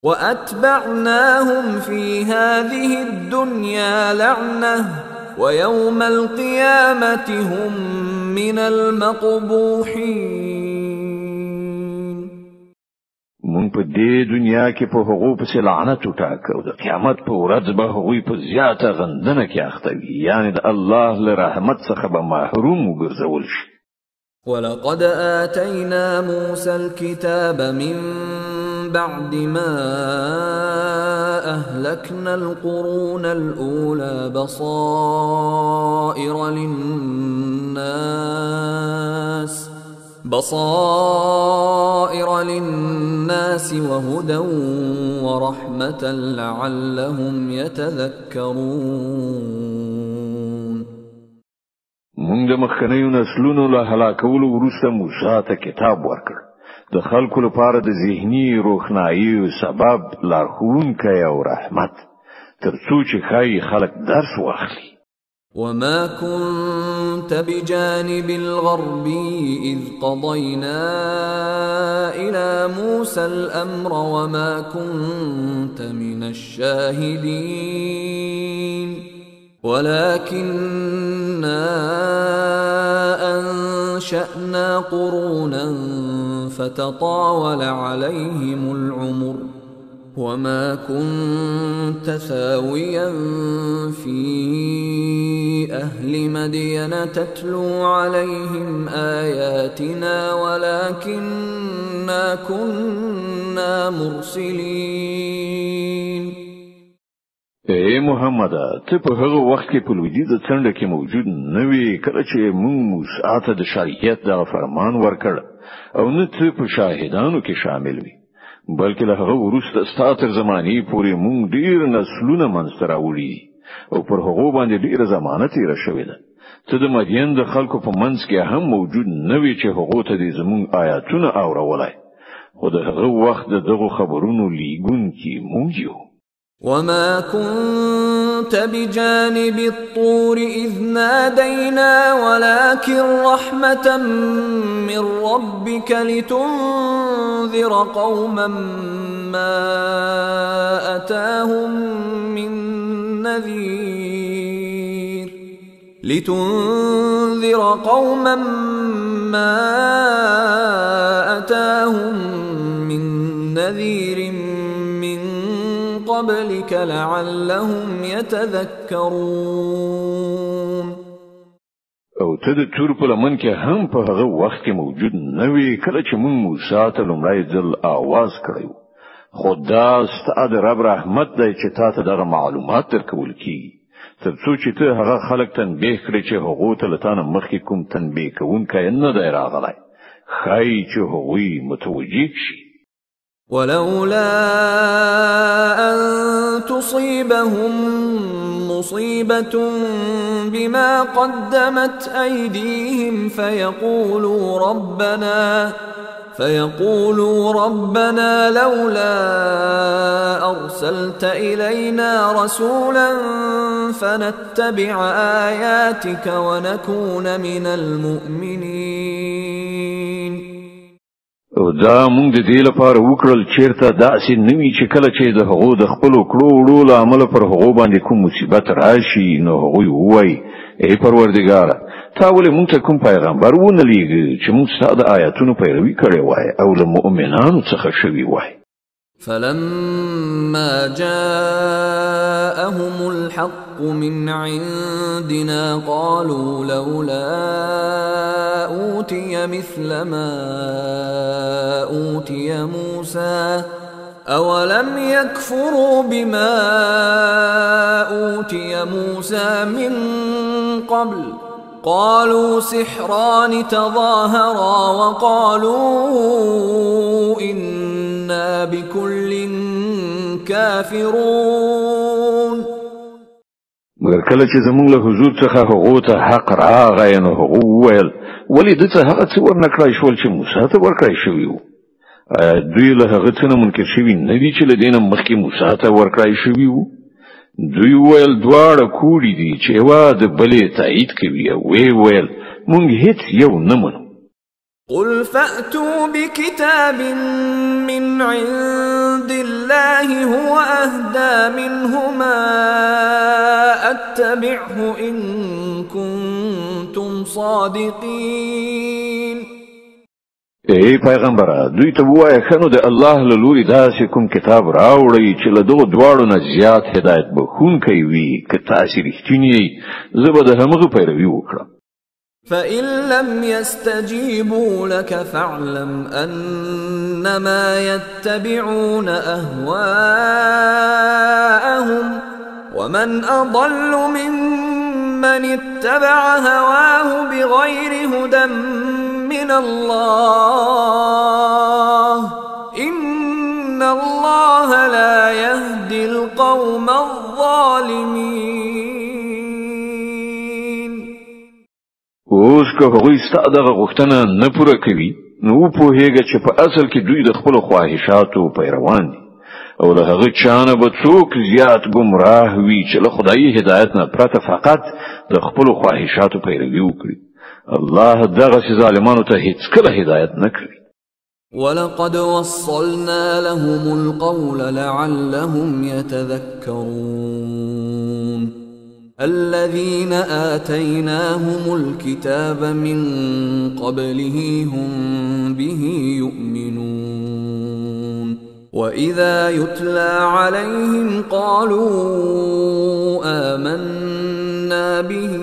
وأتبعناهم في هذه الدنيا لعنة ويوم القيامة هم من المقبوحين. مون په دې دنیا کې په هغو پسې لعنت وټاکو د قیامت په ورځ به هغوی په زیاته غندنه کې اخته وي، یعنی د الله له رحمت څخه به محروم وګرځول شي. ولقد آتينا موسى الكتاب من بعد ما أهلكنا القرون الأولى بصائر للناس وهدى ورحمة لعلهم يتذكرون. موږ د مخکنیو نسلونو له هلاکولو وروسته موسی ته کتاب ورکړ د خلکو لپاره د ذهني روښنايي سبب لارښوونکی او رحمت تر څو چې ښایي خلک درس واخلي. وما كنت بجانب الغربي إذ قضينا إلى موسى الأمر وما كنت من الشاهدين ولكننا أنشأنا قرونا فتطاول عليهم العمر وما كنت ثاويا في أهل مدين تتلو عليهم آياتنا ولكننا كنا مرسلين. اے محمد ته په هغه وخت کې په لویدیځ څنډه کې موجود نه وی کله چې موږ موسی ته د شریعت د فرمان ورکړ او نه ته په شاهدانو کې شامل وي، بلکې له هغه وروسته ستاتر زمانی پورې مونږ ډیر نسلونه منځته راوړي او پر هغه باندې ډیره زمانه تیر شوې ده. ته د مدین د خلکو په منځ کې هم موجود نه وي چې هغه ته د زمون آیاتونه اورولای، خو د هغه وخت دغه خبرونو لیګون کې مونږ یو. وما كنت بجانب الطور إذ نادينا ولكن رحمة من ربك لتنذر قوما ما أتاهم من نذير من قبلك لعلهم يتذكرون. او ته د تور په لمن کې هم په هغه وخت کې موجود نه وي کله چې موږ موسی ته لومړی ځل आवाज کړو، خدا ستاسو رب رحمت دی چې تاسو دغه معلومات درکول کیږي تر څو چې ته هغه خلک تنبیه کړې چې هغه ته لتانه مخکې کوم تنبیه کوونکی نه دی راغلی، خای چې هغوی متوجه شي. ولولا أن تصيبهم مصيبة بما قدمت أيديهم فيقولوا ربنا لولا أرسلت إلينا رسولا فنتبع آياتك ونكون من المؤمنين. او دا مونږ د دې لپاره وکړل چیرته داسې نوي چې کله چې د هغو د خپل کړو وړو له عمله پر هغو باندې کوم مصیبت راشي نو هغوی وایي ای پروردګاره تا ولې مونږ ته کوم پیغمبر ونه لیږي چې مونږ ستاسو د آیاتونو پیروي کړې وای او له مؤمنانو څخه شوي وای. فلما جاءهم الحق من عندنا قالوا لولا أوتي مثل ما أوتي موسى أولم يكفروا بما أوتي موسى من قبل قالوا سحران تظاهرا وقالوا إنا إنا بكل كافرون. مگر کله چې زمونږ له حضور څخه هغو ته حق راغی نو هغو وویل ولې ده څه هغه څه ورنکړای شول چې موسی ته ورکړای شوي وو؟ آیا دوی له هغه څه نه منکر شوي نه دي چې له دې نه مخکې موسی ته ورکړای شوي وو؟ دوی وویل دواړه کوړي دي چې یوه د بلې تایید کوي او ویې ویل موږ هیڅ یو نه منو. قل فأتوا بكتاب من عند الله هو أهدى منهما أتبعه إن كنتم صادقين. ای پیغمبره دوی ته ووایه ښه نو د الله له لوري داسې کوم کتاب راوړئ چې له دغو دواړو نه زیات هدایت بخښونکی وي. که تاسې رښتینی یئ زه به د همغه پیروي وکړم. فإن لم يستجيبوا لك فاعلم أنما يتبعون أهواءهم ومن أضل ممن اتبع هواه بغير هدى من الله إن الله لا يهدي القوم الظالمين. اوس که هغوی ستا دغه غوښتنه نه پوره کوي نو وپوهېږه چې په اصل کې دوی د خپلو خواهشاتو پیروان دي او له هغه چا نه به څوک زیات ګمراه وي چې له خدایي هدایت نه پرته فقط د خپلو خواهشاتو پیروي وکړي. الله دغسې ظالمانو ته هیڅکله هدایت نه کوي. ولقد وصلنا لهم القول لعلهم يتذكرون. الذين آتيناهم الكتاب من قبله هم به يؤمنون. وإذا يتلى عليهم قالوا آمنا به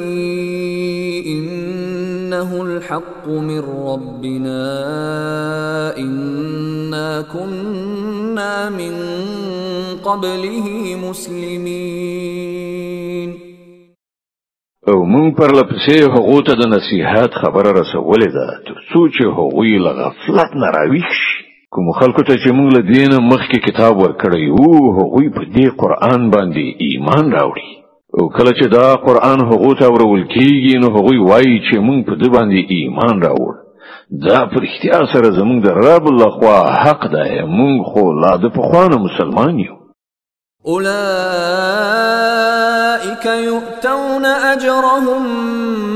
إنه الحق من ربنا إنا كنا من قبله مسلمين. او مونږ پر لپسې هغو ته د نصیحت خبره رسولې ده تر څو چې هغوی له غفلت نه راویښ شي. کومو خلکو ته چې مونږ له دې نه مخکې کتاب ورکړی وو هغوی په دې قرآن باندې ایمان راوړي او کله چې دا قرآن هغو ته اورول کېږي نو هغوی وایي چې مونږ په ده باندې ایمان راوړ. دا په رښتیا سره زمونږ د رب لخوا حق دی. مونږ خو لا د پخوا نه مسلمان یو. أولئك يؤتون أجرهم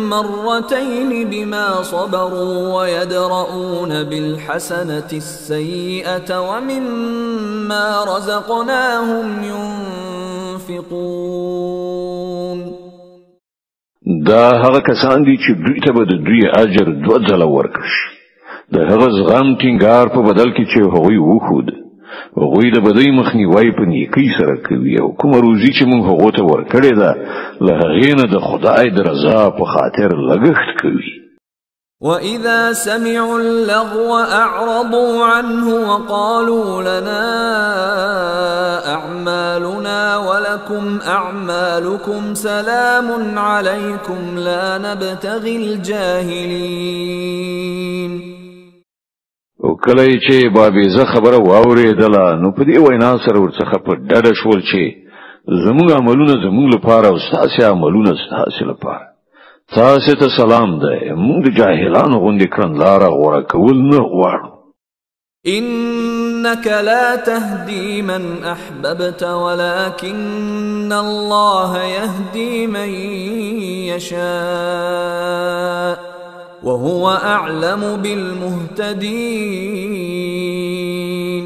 مرتين بما صبروا ويدرؤون بالحسنة السيئة ومما رزقناهم ينفقون. دا هغه کسان دي چې دوی ته به د دوی اجر دوه ځله ورکړي شي. د هغه زغم ټینګار په بدل کې چې هغوی وښود. هغوی د بدۍ مخنیوی په نیکۍ سره کوي او کومه روزي چې موږ هغو ته ورکړې ده له هغې نه د خدای د رضا په خاطر لګښت کوي. وَإِذَا سَمِعُوا اللَّغْوَ أَعْرَضُوا عَنْهُ وَقَالُوا لَنَا أَعْمَالُنَا وَلَكُمْ أَعْمَالُكُمْ سَلَامٌ عَلَيْكُمْ لَا نَبْتَغِي الْجَاهِلِينَ. او کله چې بابیزه خبره واورېدله نو په دې وینا سره ورڅخه په ډډه شول چې زموږ عملونه زموږ لپاره او ستاسې عملونه ستاسې لپاره. تاسې ته سلام دی. موږ د جاهلانو غوندې کړنلاره غوره کول نه غواړو. إنك لا تهدي من أحببت ولكن الله يهدي من يشاء وهو أعلم بالمهتدين.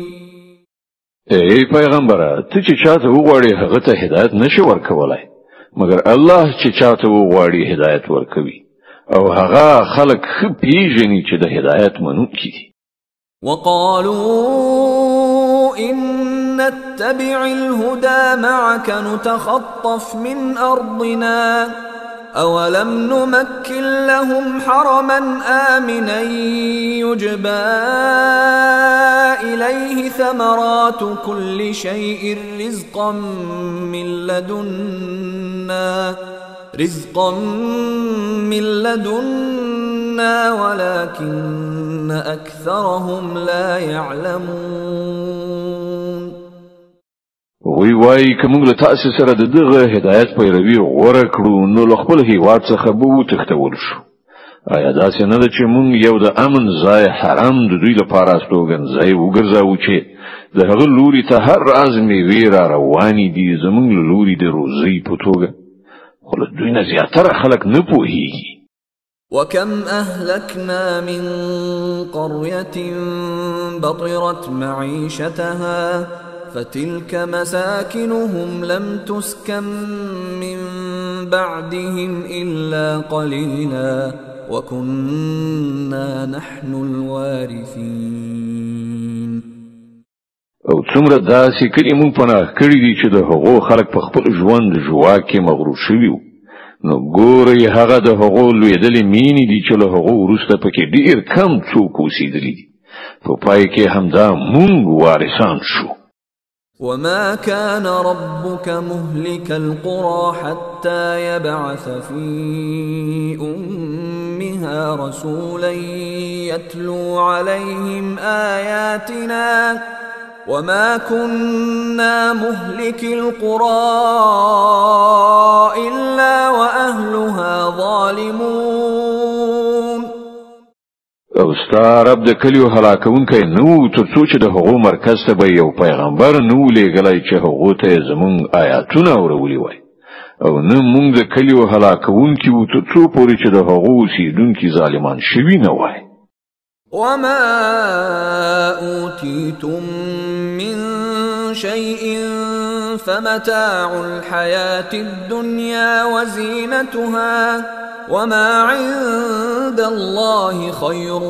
ای پیغمبره ته چې چاته وغواړې هغه ته هدایت نشي ورکولای مگر الله چې چاته وغواړي هدایت ورکوي او هغه خلق ښه پیژني چې د هدایت منونکي دي. وقالوا إن نتبع الهدى معك نتخطف من أرضنا أولم نمكن لهم حرما آمنا يجبى إليه ثمرات كل شيء رزقا من لدنا ولكن أكثرهم لا يعلمون. هغوی وایي که موږ له تاسې سره د دغه هدایت پیروي غوره کړو نو له خپل هیواد څخه به وتښتول شو. آیا داسې نه ده چې موږ یو د امن ځای حرم د دوی لپاره استوګنځای وګرځاوو چې د هغه لوري ته هر راز میوې را روانې دي زموږ له لوري د روزۍ په توګه؟ خو له دوی نه زیاتره خلک نه پوهېږي. وكم أهلكنا من قرية بطرت معيشتها فتلك مساكنهم لم تسكن من بعدهم إلا قليلا وكنا نحن الوارثين. او څومره داسې کلي مونږ پناه کړي دي چې د هغو خلک په خپل ژوند ژواک کې مغرور شوي وو. نو ګورئ هغه د هغو لویدلې مینې دي چې له هغو وروسته پکې ډېر کم څوک اوسېدلي دي. په پای کې همدا مونږ وارثان شو. وما كان ربك مهلك القرى حتى يبعث في أمها رسولا يتلو عليهم آياتنا وما كنا مهلك القرى إلا وأهلها ظالمون. او ستا رب د کلیو هلاکونکی نو تر څو چې د هغو مرکز ته به یو پیغمبر نو لېږلی چې هغو ته یې زموږ آیاتونه اورولي وای او نه موږ د کلیو هلاکونکي وو تر څو پورې چې د هغو اوسېدونکي ظالمان شوي نه وای. وما أوتيتم من شيء فمتاع الحياة الدنيا وزينتها وما عند الله خير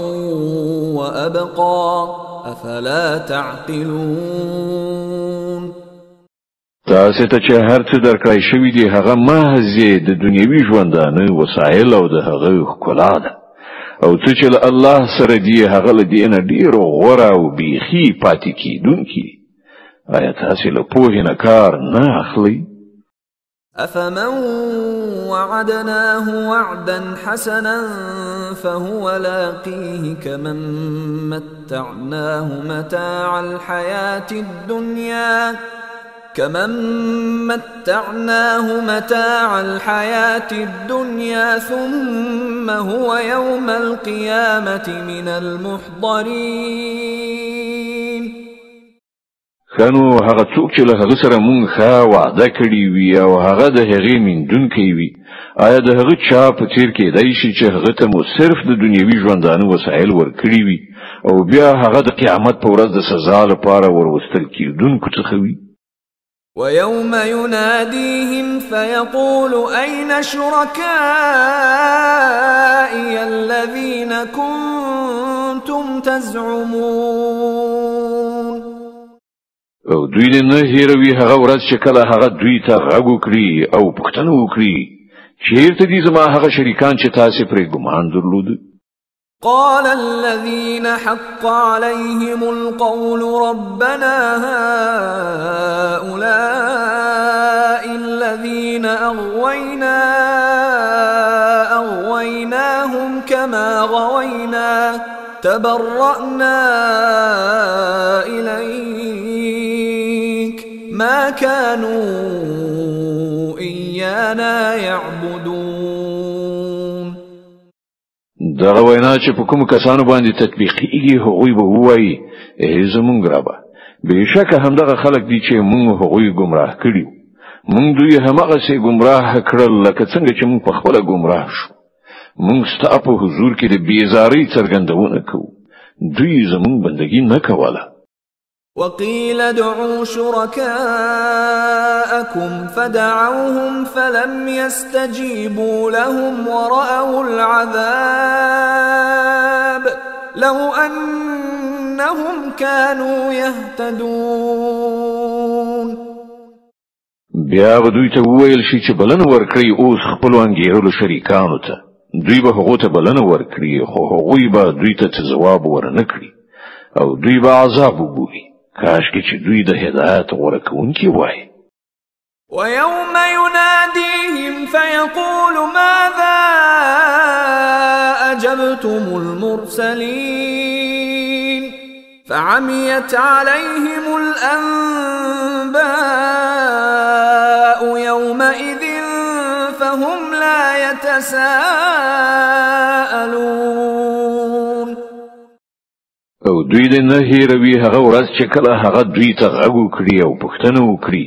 وأبقى أفلا تعقلون. تاسې ته چې هر څه درکړی شوي دي هغه محض د دنیوي ژوندانه وسایل او د هغه ښکلا ده او څه چې له الله سره دی هغه له دې نه ډېر غوره او بیخي پاتې کېدونکي. آیا تاسې له پوهې نه کار نه اخلئ؟ أفمن وعدناه وعدا حسنا فهو لاقيه كمن متعناه متاع الحياة الدنيا ثم هو يوم القيامة من المحضرين. خنو هغه څوک چې له هغه سره مونږ ښه وعده کړې وي او هغه د هغې میندونکی وي آیا د هغه چا په څیر کېدای شي چې هغه ته مو صرف د دنیوي ژوندانه وسایل ورکړي وي او بیا هغه د قیامت په ورځ د سزا لپاره وروستل کېدونکو څخه وي؟ ويوم يناديهم فيقول أين شركائي الذين كنتم تزعمون. او دوی دې نه هیروي هغه ورځ چې کله هغه دوی ته غږ وکړي او پوښتنه وکړي چیرته دي زما هغه شریکان چې تاسې پرې ګمان درلود؟ قال الذين حق عليهم القول ربنا هؤلاء الذين أغويناهم كما غوينا تبرأنا إليك ما كانوا إيانا يعبدون. دغه وینا چې په کوم کسانو باندې تطبیقیږي هغوی به ووایي ای زمونږ ربه بېشکه همدغه خلک دي چې موږ هغوی ګمراه کړي موږ دوی هماغسې ګمراه کړل لکه څنګه چې موږ پخپله ګمراه شو. موږ ستا په حضور کې د بېزارۍ څرګندونه کوو دوی زمونږ بندګي نه کوله. وقيل ادعوا شركاءكم فدعوهم فلم يستجيبوا لهم ورأوا العذاب لو أنهم كانوا يهتدون. بیا به دوی ته وویل شي چې بلنه ورکړي اوس خپلو انګېرلو شریکانو ته دوی به هغو ته بلنه ورکړي خو هغوی به دوی ته ځواب ورنه کړي او دوی به عذاب وګوري. کاشکې چې دوی د هدایت غوره کوونکي وای. ويوم يناديهم فيقول ماذا أجبتم المرسلين فعميت عليهم الأنباء يومئذ فهم لا يتساءلون. او دوی د نه هیروي هغه ورځ چې کله هغه دوی ته غږ وکړي او پوښتنه وکړي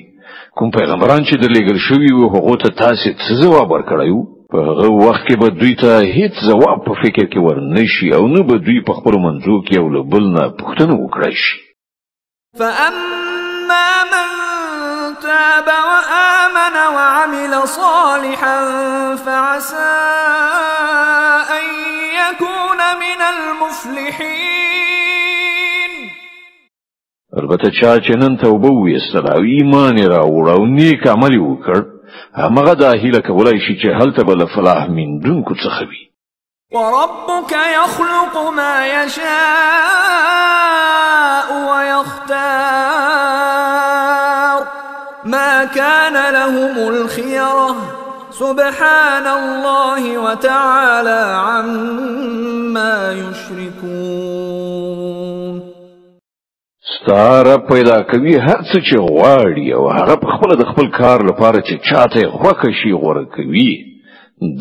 کوم پیغمبران چې د لېږل شوي وو هغو ته تاسې څه ځواب ورکړی وو؟ په هغه وخت کې به دوی ته هیڅ ځواب په فکر کې ورنشي او نه به دوی په خپلو منځو کې یو له بل نه پوښتنه وکړی شي. فأما من تاب وآمن وعمل صالحا فعسى أن يكون من المفلحين. البته چا چې نن توبه ویستله او ایمان یې راوړ او نیک عمل یې وکړ همغه دا هیله کولی شي چې هلته به له فلاح موندونکو څخه وي. وربك يخلق ما يشاء ويختار ما كان لهم الخيرة سبحان الله وتعالى عما يشركون. ستاره پیدا کوي هر څه چې غواړي او هغه په خپل د خپل کار لپاره چې چاته خوښه شي غوړه کوي.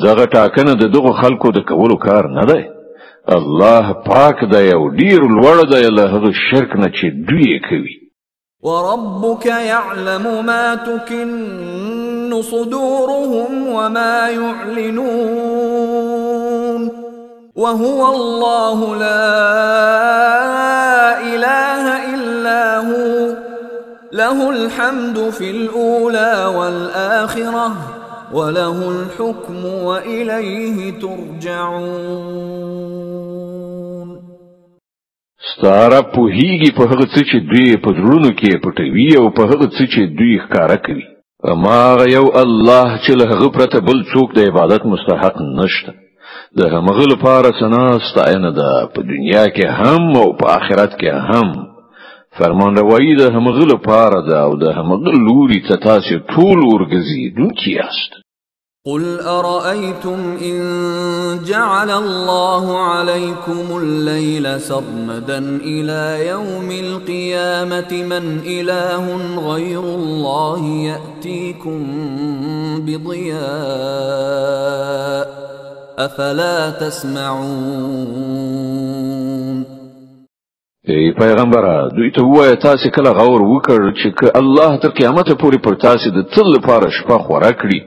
دغه ټاکنه د دغه خلکو د کولو کار نه دی. الله پاک دی او ډیر لوړ دی له هغه شرک نه چې دوی کوي. وربك يعلم ما تكن صدورهم وما يعلنون وهو الله لا إله إلا هو له الحمد في الأولى والآخرة وله الحكم وإليه ترجعون. ستاره پوهیږي په هغه څه چې دوی په زړونو کې پټوي او په هغه څه چې دوی ښکاره کوي. هماغه یو الله چې له هغه پرته بل څوک د عبادت مستحق نشته. د همغه لپاره ثنا ستاینه ده په دنیا کې هم او په آخرت کې هم. فرمانروایی د همغه لپاره ده او د همغه لوري ته تاسو ټول ورګزیدونکي یاست. قل أرأيتم إن جعل الله عليكم الليل سرمدا إلى يوم القيامة من إله غير الله يأتيكم بضياء أفلا تسمعون. ای پیغمبره دوی ته وایه تاسې کله غور وکړ چې که الله تر قیامته پورې پر تاسې د تل لپاره شپه خوره کړي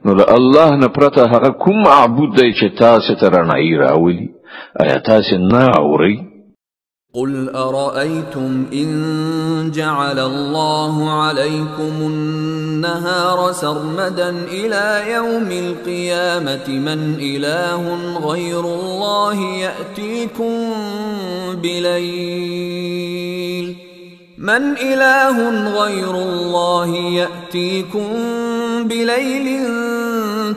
نو د الله نه پرته هغه کوم معبود دی چې تاسې ته رڼایي راولي؟ آیا تاسې نه اورئ؟ قل أرأيتم إن جعل الله عليكم النهار سرمدا إلى يوم القيامة من إله غير الله يأتيكم بليل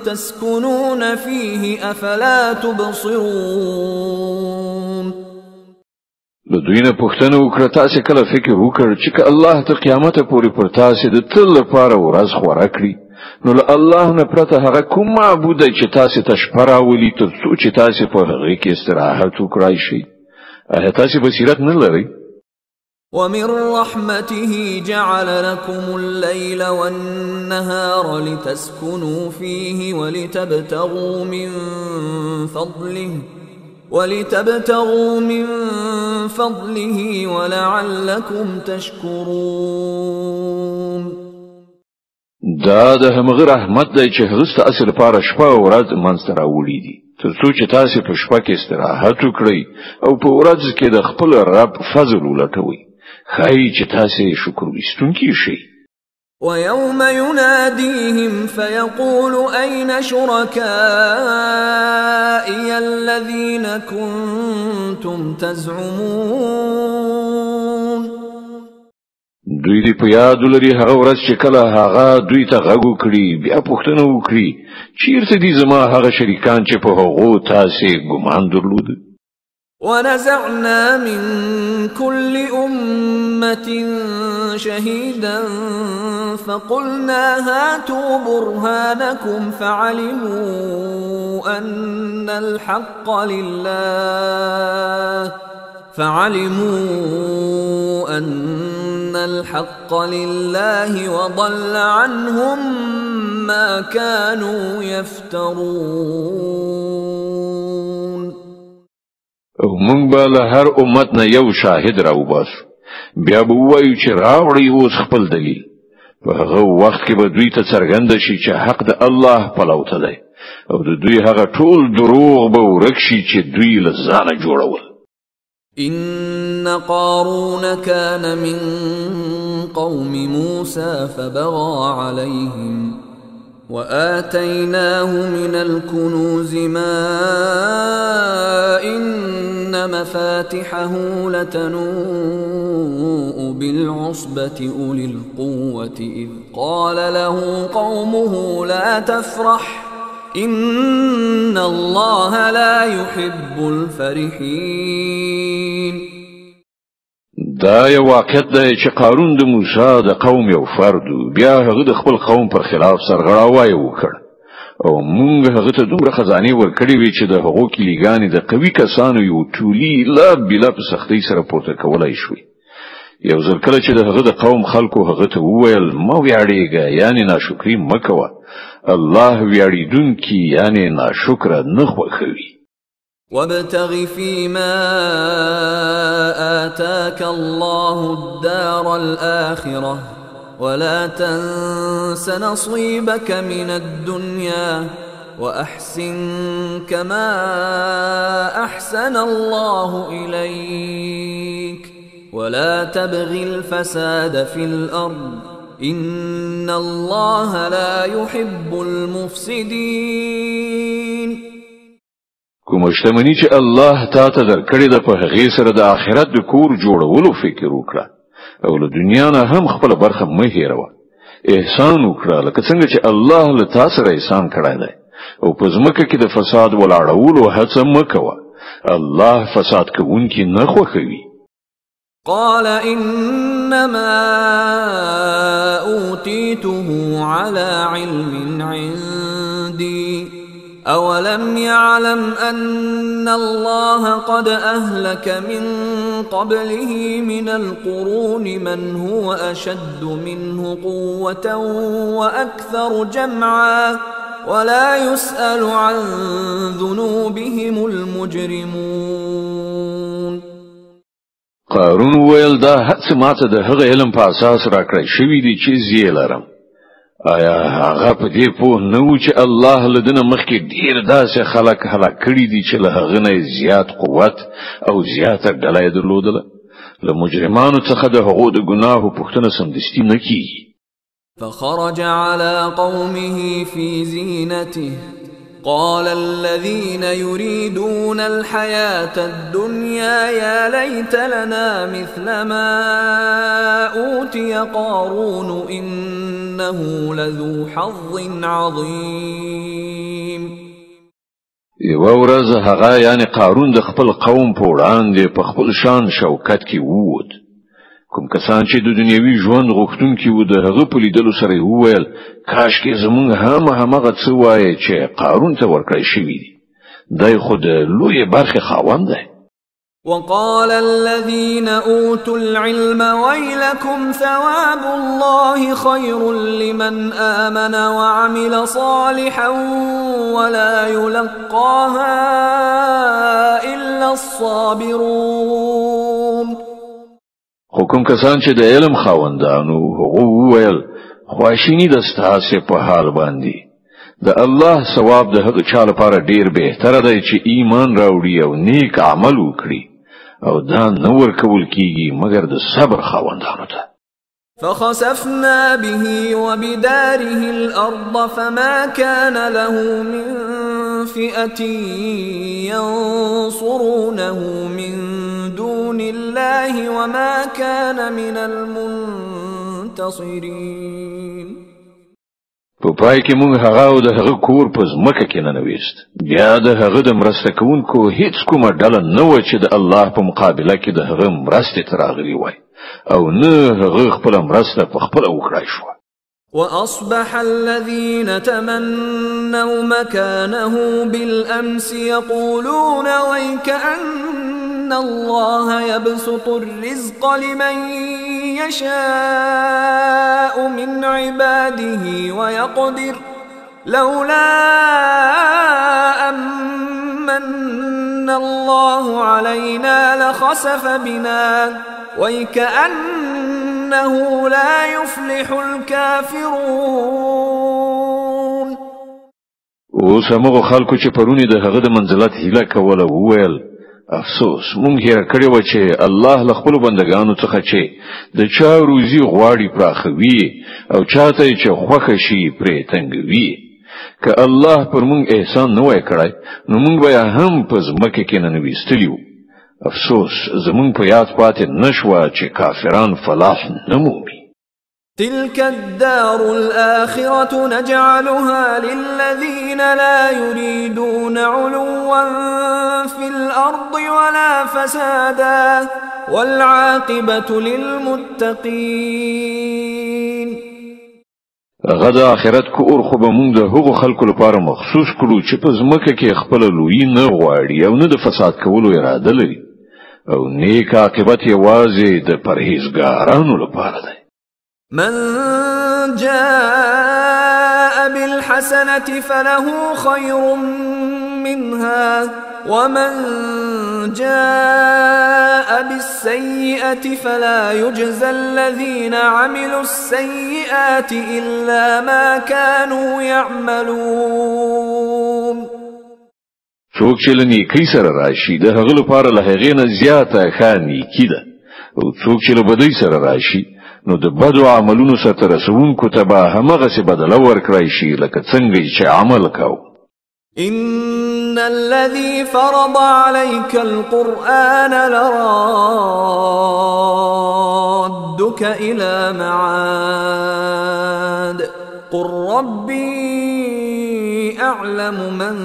تسكنون فيه أفلا تبصرون. له دوی نه پوښتنه وکړه تاسې کله فکر وکړ چې که الله تر قیامته پورې پر تاسې د تل لپاره ورځ خوره کړي نو له الله نه پرته هغه کوم معبود دی چې تاسې ته شپه راولي تر څو چې تاسې په هغې کې استراحت وکړای شئ؟ آیا تاسې بصیرت نه لرئ؟ ومن رحمته جعل لكم الليل والنهار لتسكنوا فيه ولتبتغوا من فضله ولعلكم تشكرون. دا د همغه رحمت دی چې هغه ستاسو لپاره شپه او ورځ منځته راوړي دي تر څو چې تاسو په شپه کې استراحت وکړئ او په ورځ کې د خپل رب فضل ولټوئ. ښایي چې تاسو شکر ویستونکي شئ. ويوم يناديهم فيقول أين شركائي الذين كنتم تزعمون. دوی دې په یاد لري هغه ورځ چې کله هغه دوی ته غږ وکړي بیا پوښتنه وکړي چیرته دي زما هغه شریکان چې په هغو تاسې ګمان درلود. ونزعنا من كل أمة شهيدا فقلنا هاتوا برهانكم فعلموا أن الحق لله وضل عنهم ما كانوا يفترون. او مونږ به له هر امت نه یو شاهد راوباسو، بیا به ووایو چې راوړئ اوس خپل دلیل. په هغه وخت کې به دوی ته څرګنده شي چې حق د الله پلو ته دی، او د دوی هغه ټول دروغ به ورک شي چې دوی له ځانه جوړول. إن قارون كان من قوم موسى فبغى عليهم وآتيناه من الكنوز ما إن مفاتحه لتنوء بالعصبة أولي القوة إذ قال له قومه لا تفرح إن الله لا يحب الفرحين. دا یو واقعیت دی چې قارون د موسی د قوم یو فرد بیا هغه د خپل قوم پر خلاف سرغړاوی وکړ، او موږ هغه ته دومره خزانه ورکړې وې چې د هغو کلیګانې د قوي کسانو یو ټولي لا بلا په سختۍ سره پورته کولای شوې. یو ځل کله چې د هغه د قوم خلکو هغه ته وویل ما ویاړېږه، یعنی ناشکري مه کوه، الله ویاړېدونکي یعنی ناشکره نه خوښوي. وابتغ فيما آتاك الله الدار الآخرة ولا تنس نصيبك من الدنيا وأحسن كما أحسن الله إليك ولا تبغ الفساد في الأرض إن الله لا يحب المفسدين. کوم شتمنی چې الله تا ته درکړې ده په هغې سره د آخرت د کور جوړولو فکر وکړه، او له دنیا نه هم خپل برخه مه هېروه. احسان وکړه لکه څنګه چې الله له تا سره احسان کړی دی، او په ځمکه کې د فساد ولاړولو هڅه مه کوه، الله فساد کوونکي نه خوښوي. قال إنما أوتيته على علم عندي أولم يعلم أن الله قد أهلك من قبله من القرون من هو أشد منه قوة وأكثر جمعا ولا يسأل عن ذنوبهم المجرمون. قارون ویل دا هڅه ماته د هغه علم په اساس راکړی شوی دی چې زه لرم. آیا هغه په دې پوه نه و چې الله لدنه مخکې ډیر داسې خلک هلاک کړي دي چې له هغه نه زیات قوت او زیاته ډله یې درلودله؟ له مجرمانو څخه د هغو د ګناهو پوښتنه سمدستي نه کیږي. فخرج على قومه في زينته قال الذين يريدون الحياة الدنيا يا ليت لنا مثل ما أوتي قارون إنه لذو حظ عظيم. یوه ورځ هغه یعنی قارون د خپل قوم په وړاندې په خپل شان شوکت کې ووت. کوم کسان چې د دنیوي ژوند غوښتونکي وو د هغه په لیدلو سره یې وویل کاشکې زمونږ هم همغه څه وایي چې قارون ته ورکړی شوي دي، دی خو د لویې برخې خاوند دی. وقال الذين أوتوا العلم ويلكم ثواب الله خير لمن آمن وعمل صالحا ولا يلقاها إلا الصابرون. حکم کسان چې د علم خاوندانو هغه وویل خواشینی د ستاسو په حال باندې، د الله ثواب د هغه چا لپاره ډیر بهتره دی چې ایمان راوړي او نیک عمل وکړي، او دا نه ورکول کیږي مګر د صبر خاوندانو ته. فخسفنا به وبداره الأرض فما كان له من فئة ينصرونه من دون الله وما كان من المنتصرين. په پای کې موږ هغه او د هغه کور په ځمکه کې ننویست، بیا د هغه د مرسته کوونکو هیڅ کومه ډله نه و چې د الله په مقابله کې د هغه مرستې ته راغلي وای، او نه هغه خپله مرسته په خپله وکړای شوه. وأصبح الذين تمنوا مكانه بالأمس يقولون ويكأن الله يبسط الرزق لمن يشاء من عباده لولا أمن الله علينا لخسف بنا ويكأنه لا يفلح الكافرون. اوس هغه خلکو چې پرونی د هغه د منزلت هیله کوله وویل افسوس مونږ هیر کړی و چې الله له خپل بندگانو څخه چې د چا روزي غواړي پراخوي او چاته چې خوښ شي پرې تنګوي. که الله پر مونږ احسان نه وای کړی نو مونږ به هم په ځمکه کې نه ویستلیو. افسوس زمونږ په یاد پاتې نشوه چې کافران فلاح نه مومي. تلك الدار الآخرة نجعلها للذين لا يريدون علوا في الأرض ولا فسادا والعاقبة للمتقين. غد آخرت کو اور خو به مونږ د هغو خلکو لپاره مخصوص کړو چې په ځمکه کې خپل لوی نه غواړي او نه د فساد کولو اراده لري او نیک عاقبت یوازې د پرهیزګارانو لپاره ده. من جاء بالحسنة فله خير منها ومن جاء بالسيئة فلا يجزى الذين عملوا السيئات إلا ما كانوا يعملون. څوک چې له نیکۍ سره راشي د هغه لپاره له هغې نه زیاته ښه نیکي ده او څوک چې له بدۍ سره راشي نو د بدو عملونو سره رسونکو ته به همغسې بدله ورکړی شي لکه څنګه چې عمل کاو. إن الذي فرض عليك القرآن لرادك إلى معاد قل ربي أعلم من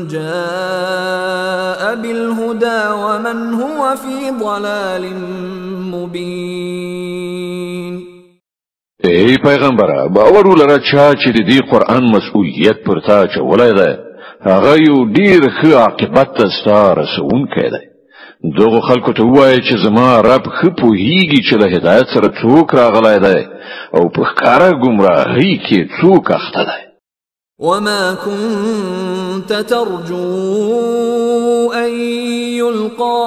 جاء بالهدى ومن هو في ضلال مبين. ای پیغمبره باور ولره چې د دې قرآن مسؤلیت پر تا چولای ده هغه یو ډیر ښه عاقبت ته ستا رسونکی دی. دغو خلکو ته ووایه چې زما رب ښه پوهیږي چې له هدایت سره څوک راغلی دی او په ښکاره ګمراهۍ کې څوک اخته دی. وما كنت ترجو أن يلقى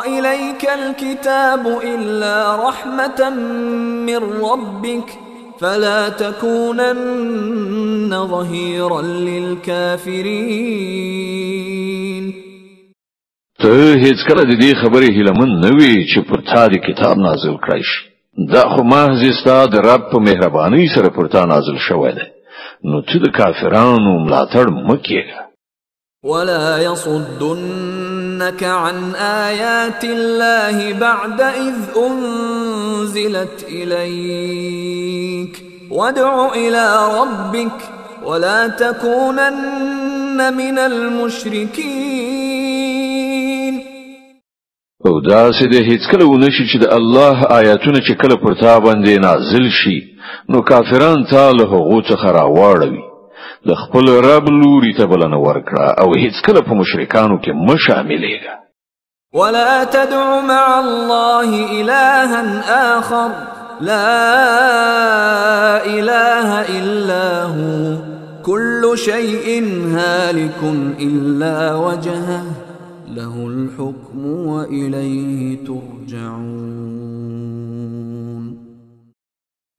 إليك الكتاب إلا رحمة من ربك فلا تكونن ظهيرا للكافرين. ته هیڅ کله د دې خبرې هیلمن نه وې چې پر تا د کتاب نازل کړی شي. دا خو محض ستا د رب په مهربانۍ سره پر تا نازل شوی دی نو ته د کافرانو ملاتړ مه کېږه. ولا يصدنك عن آيات الله بعد إذ أنزلت إليك وادع إلى ربك ولا تكونن من المشركين. او داسې د هیڅ کله ونشي چې د الله آیاتونه چې کله پر تا باندې نازل شي نو کافران تا له هغو څخه راواړوي. د خپل رب لوري ته بلنه ورکړه او هیڅ کله په مشرکانو کې مه شاملېږه. ولا تدع مع الله إلها آخر لا إله إلا هو كل شيء هالك إلا وجهه له الحكم وإليه ترجعون.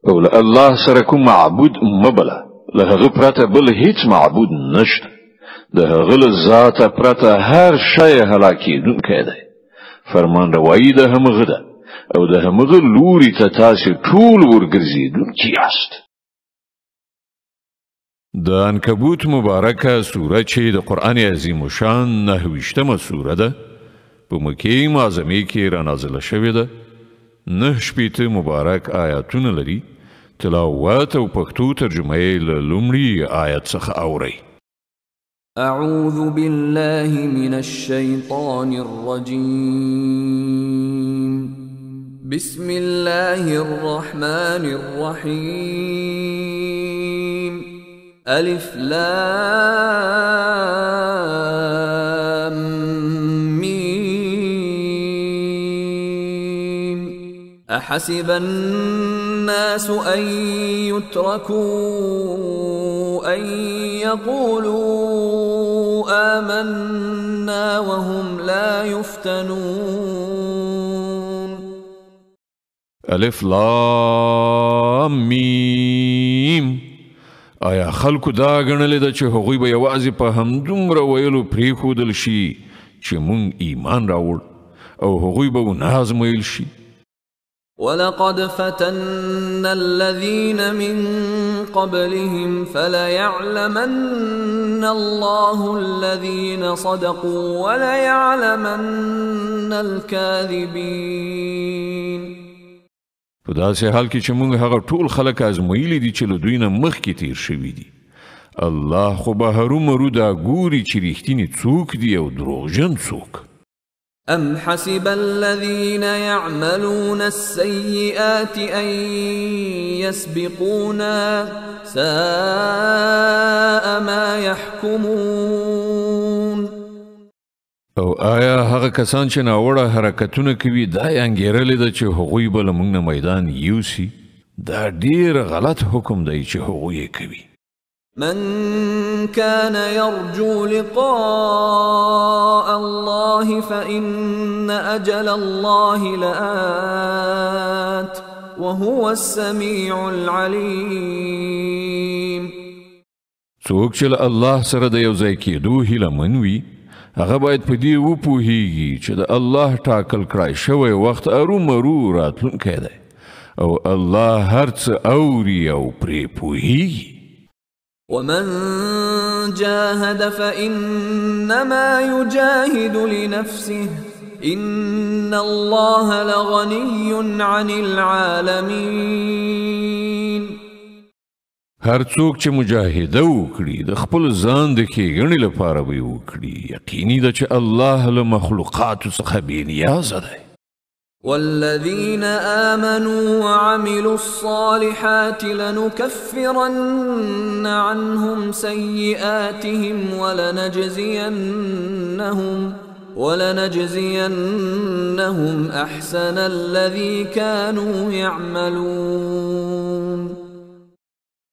او له الله سره کوم معبود مبله له هغه پرته بل هیڅ معبود نشته. د هغه له ذاته پرته هر شی هلاکېدونکی دی. فرمان روایی د همغه ده او د همغه لوري ته تاسې ټول ورګرځېدونکي یاست. د عنکبوت مبارکه سوره چې د قرآن عظیم شان 9 سوره ده په مکې معظمې کې را نازله شوې ده. 9 مبارک آیاتونه لري. تلاوت او پښتو ترجمه یې له لومړي آیت څخه اورئ. أعوذ بالله من الشيطان الرجيم بسم الله الرحمن الرحيم ألف لام ميم أحسب الناس أن يتركوا أن يقولوا آمنا وهم لا يفتنون. الف لام میم. آیا خلکو دا ګڼلې ده چې هغوی به یوازې په همدومره ویلو پرېښودل شي چې مونږ ایمان راوړ او هغوی به ونازمایل شي؟ ولقد فتنا الذين من قبلهم فليعلمن الله الذين صدقوا وليعلمن الكاذبين. په داسې حال کې چې موږ هغه ټول خلک ازمایلي دي چې له دوی نه مخکې تیر شوي دي. الله خو به هرومرو دا ګوري چې رښتینې څوک دي او دروغجن څوک. أم حسب الذين يعملون السيئات أن يسبقونا ساء ما يحكمون. او آیا هغه کسان چې ناوړه حرکتونه کوي دا یې انګېرلې ده چې هغوی به له موږ نه میدان یوسي؟ دا ډېر غلط حکم دی چې هغوی یې کوي. من كان يرجو لقاء الله فإن أجل الله لآت وهو السميع العليم. څوک چې له الله سره د یو ځای کېدو هیله من وي هغه باید په دې وپوهیږي چې د الله ټاکل کړای شوی وخت ارومرو راتلونکی دی او الله هر څه اوري او پرې پوهیږي. ومن جاهد فإنما يجاهد لنفسه إن الله لغني عن العالمين. هر څوک چې مجاهده وکړي د خپل ځان د ښېګڼې لپاره به یې وکړي یقیني ده چې الله له مخلوقاتو څخه بې نیازه دی. والذين آمنوا وعملوا الصالحات لنكفرن عنهم سيئاتهم ولنجزينهم أحسن الذي كانوا يعملون.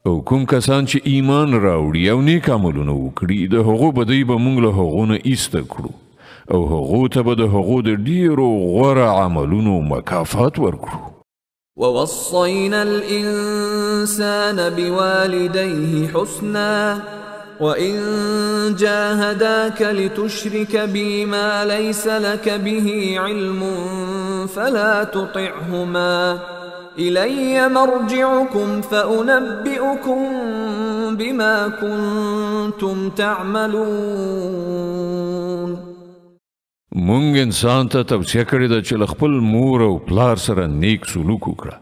او کوم کسان چې ایمان راوړي او نیک عملونه وکړي د هغو بدۍ به موږ له هغو نه ایسته کړو او هغو ته به د هغو د ډیرو غوره عملونو مکافات ورکړو. ووصينا الإنسان بوالديه حسنا وإن جاهداك لتشرك بي ما ليس لك به علم فلا تطعهما إلي مرجعكم فأنبئكم بما كنتم تعملون. مونږ انسان ته توصیه کړې ده چې له خپل مور او پلار سره نیک سلوک وکړه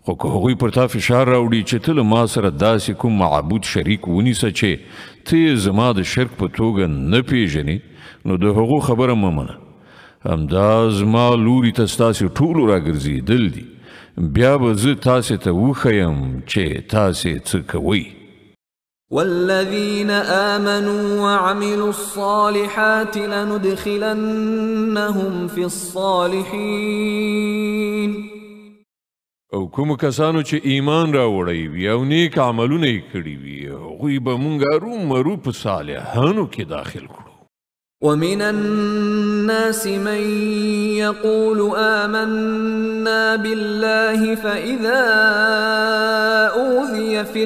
خو که هغوی پر تا فشار راوړي چې ته له ما سره داسې کوم معبود شریک ونیسه چې ته یې زما د شرک په توګه نه پیژنې نو د هغو خبره مه منه. همدا زما لوري ته ستاسې ټولو راګرځېدل دي بیا به زه تاسې ته وښیم چې تاسې څه کوئ. والذين آمنوا وعملوا الصالحات لندخلنهم في الصالحين. او کوم کسانو چې ایمان راوړی وي او نیک عملونه یې کړي وي هغوی به موږ ارومرو په صالحانو کې داخل کړو. ومن الناس من يقول آمنا بالله فإذا أوذي في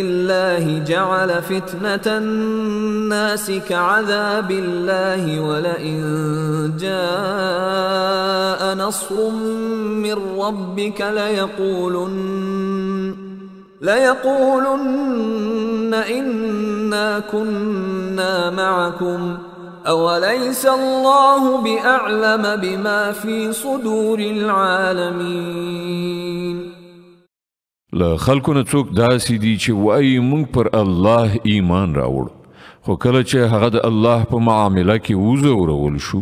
الله جعل فتنة الناس كعذاب الله ولئن جاء نصر من ربك ليقولن إنا كنا معكم أوليس الله بأعلم بما في صدور العالمين. له خلکو نه څوک داسې دي چې وایي موږ پر الله ایمان راوړ خو کله چې هغه د الله په معامله کې وځورول شو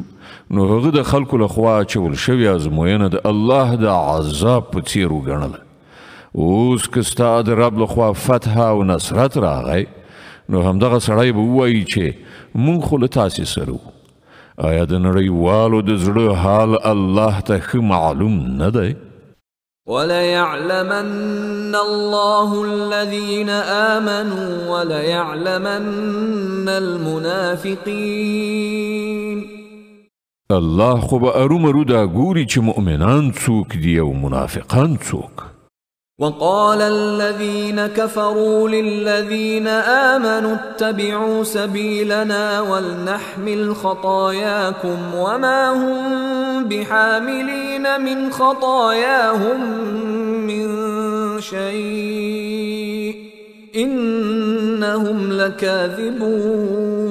نو هغه د خلکو له خوا اچول شوې ازموینه د الله د عذاب په څیر وګڼله اوس که ستا د رب لخوا فتح او نصرت راغی نو همدغه سړی به ووایي چې مونږ خو له تاسې سره وو. آیا د نړیوالو د زړه حال الله ته ښه معلوم نه دی؟ وليعلمن الله الذين آمنوا وليعلمن المنافقين. الله خو به ارومرو دا ګوري چې مؤمنان څوک دي او منافقان څوک. وقال الذين كفروا للذين آمنوا اتبعوا سبيلنا ولنحمل خطاياكم وما هم بحاملين من خطاياهم من شيء إنهم لكاذبون.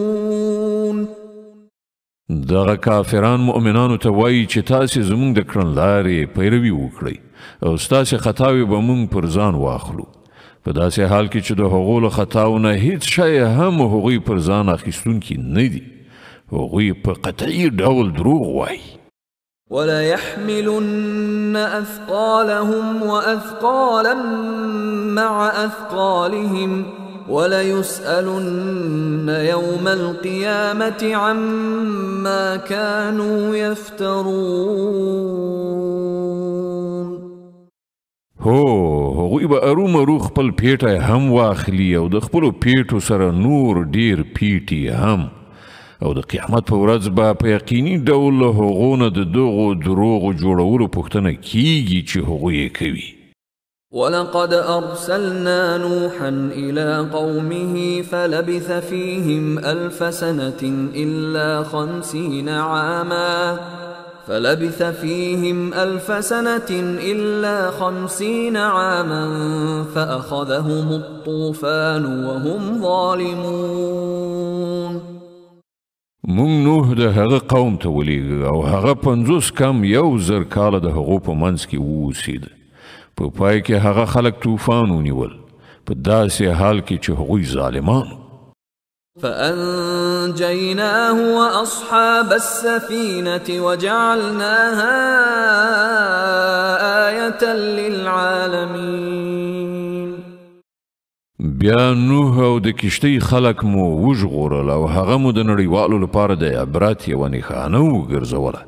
دغه کافران مؤمنانو ته وایي چې تاسې زموږ د کړنلارې پیروي وکړئ او ستاسې خطاوې به موږ پر ځان واخلو، په داسې حال کې چې د هغو له خطاو نه هیڅ شی هم هغوی پر ځان اخیستونکي نه دي. هغوی په قطعي ډول دروغ وایي. وليحملن أثقالهم وأثقالا مع أثقالهم وليسألن يوم القيامة عما كانوا يفترون. هغوی به ارومرو خپل پیټی هم واخلي او د خپلو پیټو سره نور ډیر پیټي هم، او د قیامت په ورځ به په یقیني ډول له هغو نه د دغو دروغو جوړولو پوښتنه کیږي چې هغوی یې کوي. ولقد أرسلنا نوحا إلى قومه فلبث فيهم ألف سنة إلا 50 عاما فأخذهم الطوفان وهم ظالمون. مونږ نوح د هغه قوم ته ولېږه او هغه 50 کم 1000 کاله د هغو په منځ کې واوسېده. په پای کې هغه خلک طوفان ونیول په داسې حال کې چې هغوی ظالمان. فأنجيناه وأصحاب السفينة وجعلناها آية للعالمين. بیا نوح او د کشتۍ خلک مو وژغورل او هغه مو د نړیوالو لپاره د عبرت یوه نښانه وګرځوله.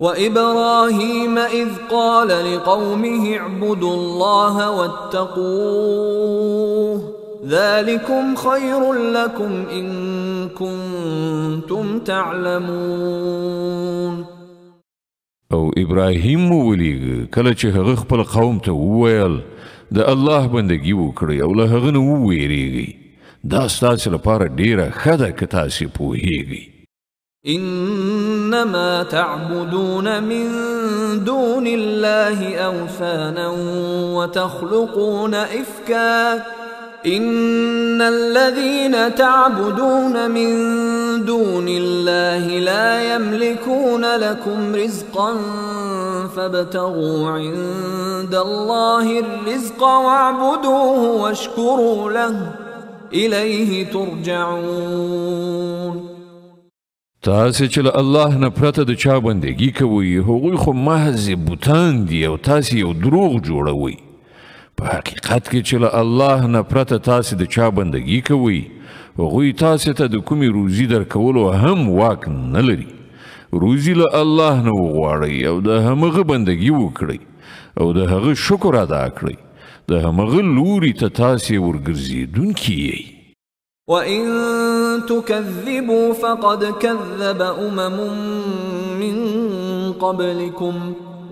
وإبراهيم إذ قال لقومه اعبدوا الله واتقوه ذلكم خير لكم إن كنتم تعلمون. او ابراهیم مو ولیږه کله چې هغه خپل قوم ته وویل د الله بندګي وکړئ او له هغه نه وویریږئ، دا ستاسې لپاره ډیره ښه ده که تاسې پوهیږئ. إنما تعبدون من دون الله أوثانا وتخلقون إفكا إن الذين تعبدون من دون الله لا يملكون لكم رزقا فابتغوا عند الله الرزق واعبدوه واشكروا له إليه ترجعون. تاسې چې له الله نه پرته د چا بندګي کوئ هغوی خو محض بوتان دي او تاسې یو دروغ جوړوئ. په حقیقت کې چې له الله نه پرته تاسې د چا بندګي کوئ هغوی تاسې ته د کومې روزي درکولو هم واک نه لري. روزي له الله نه وغواړئ او د همغه بندګي وکړئ او د هغه شکر ادا کړئ. د همغه لوري ته تاسې ورګرځېدونکي یئ. وإن تكذبوا فقد كذب من قبلكم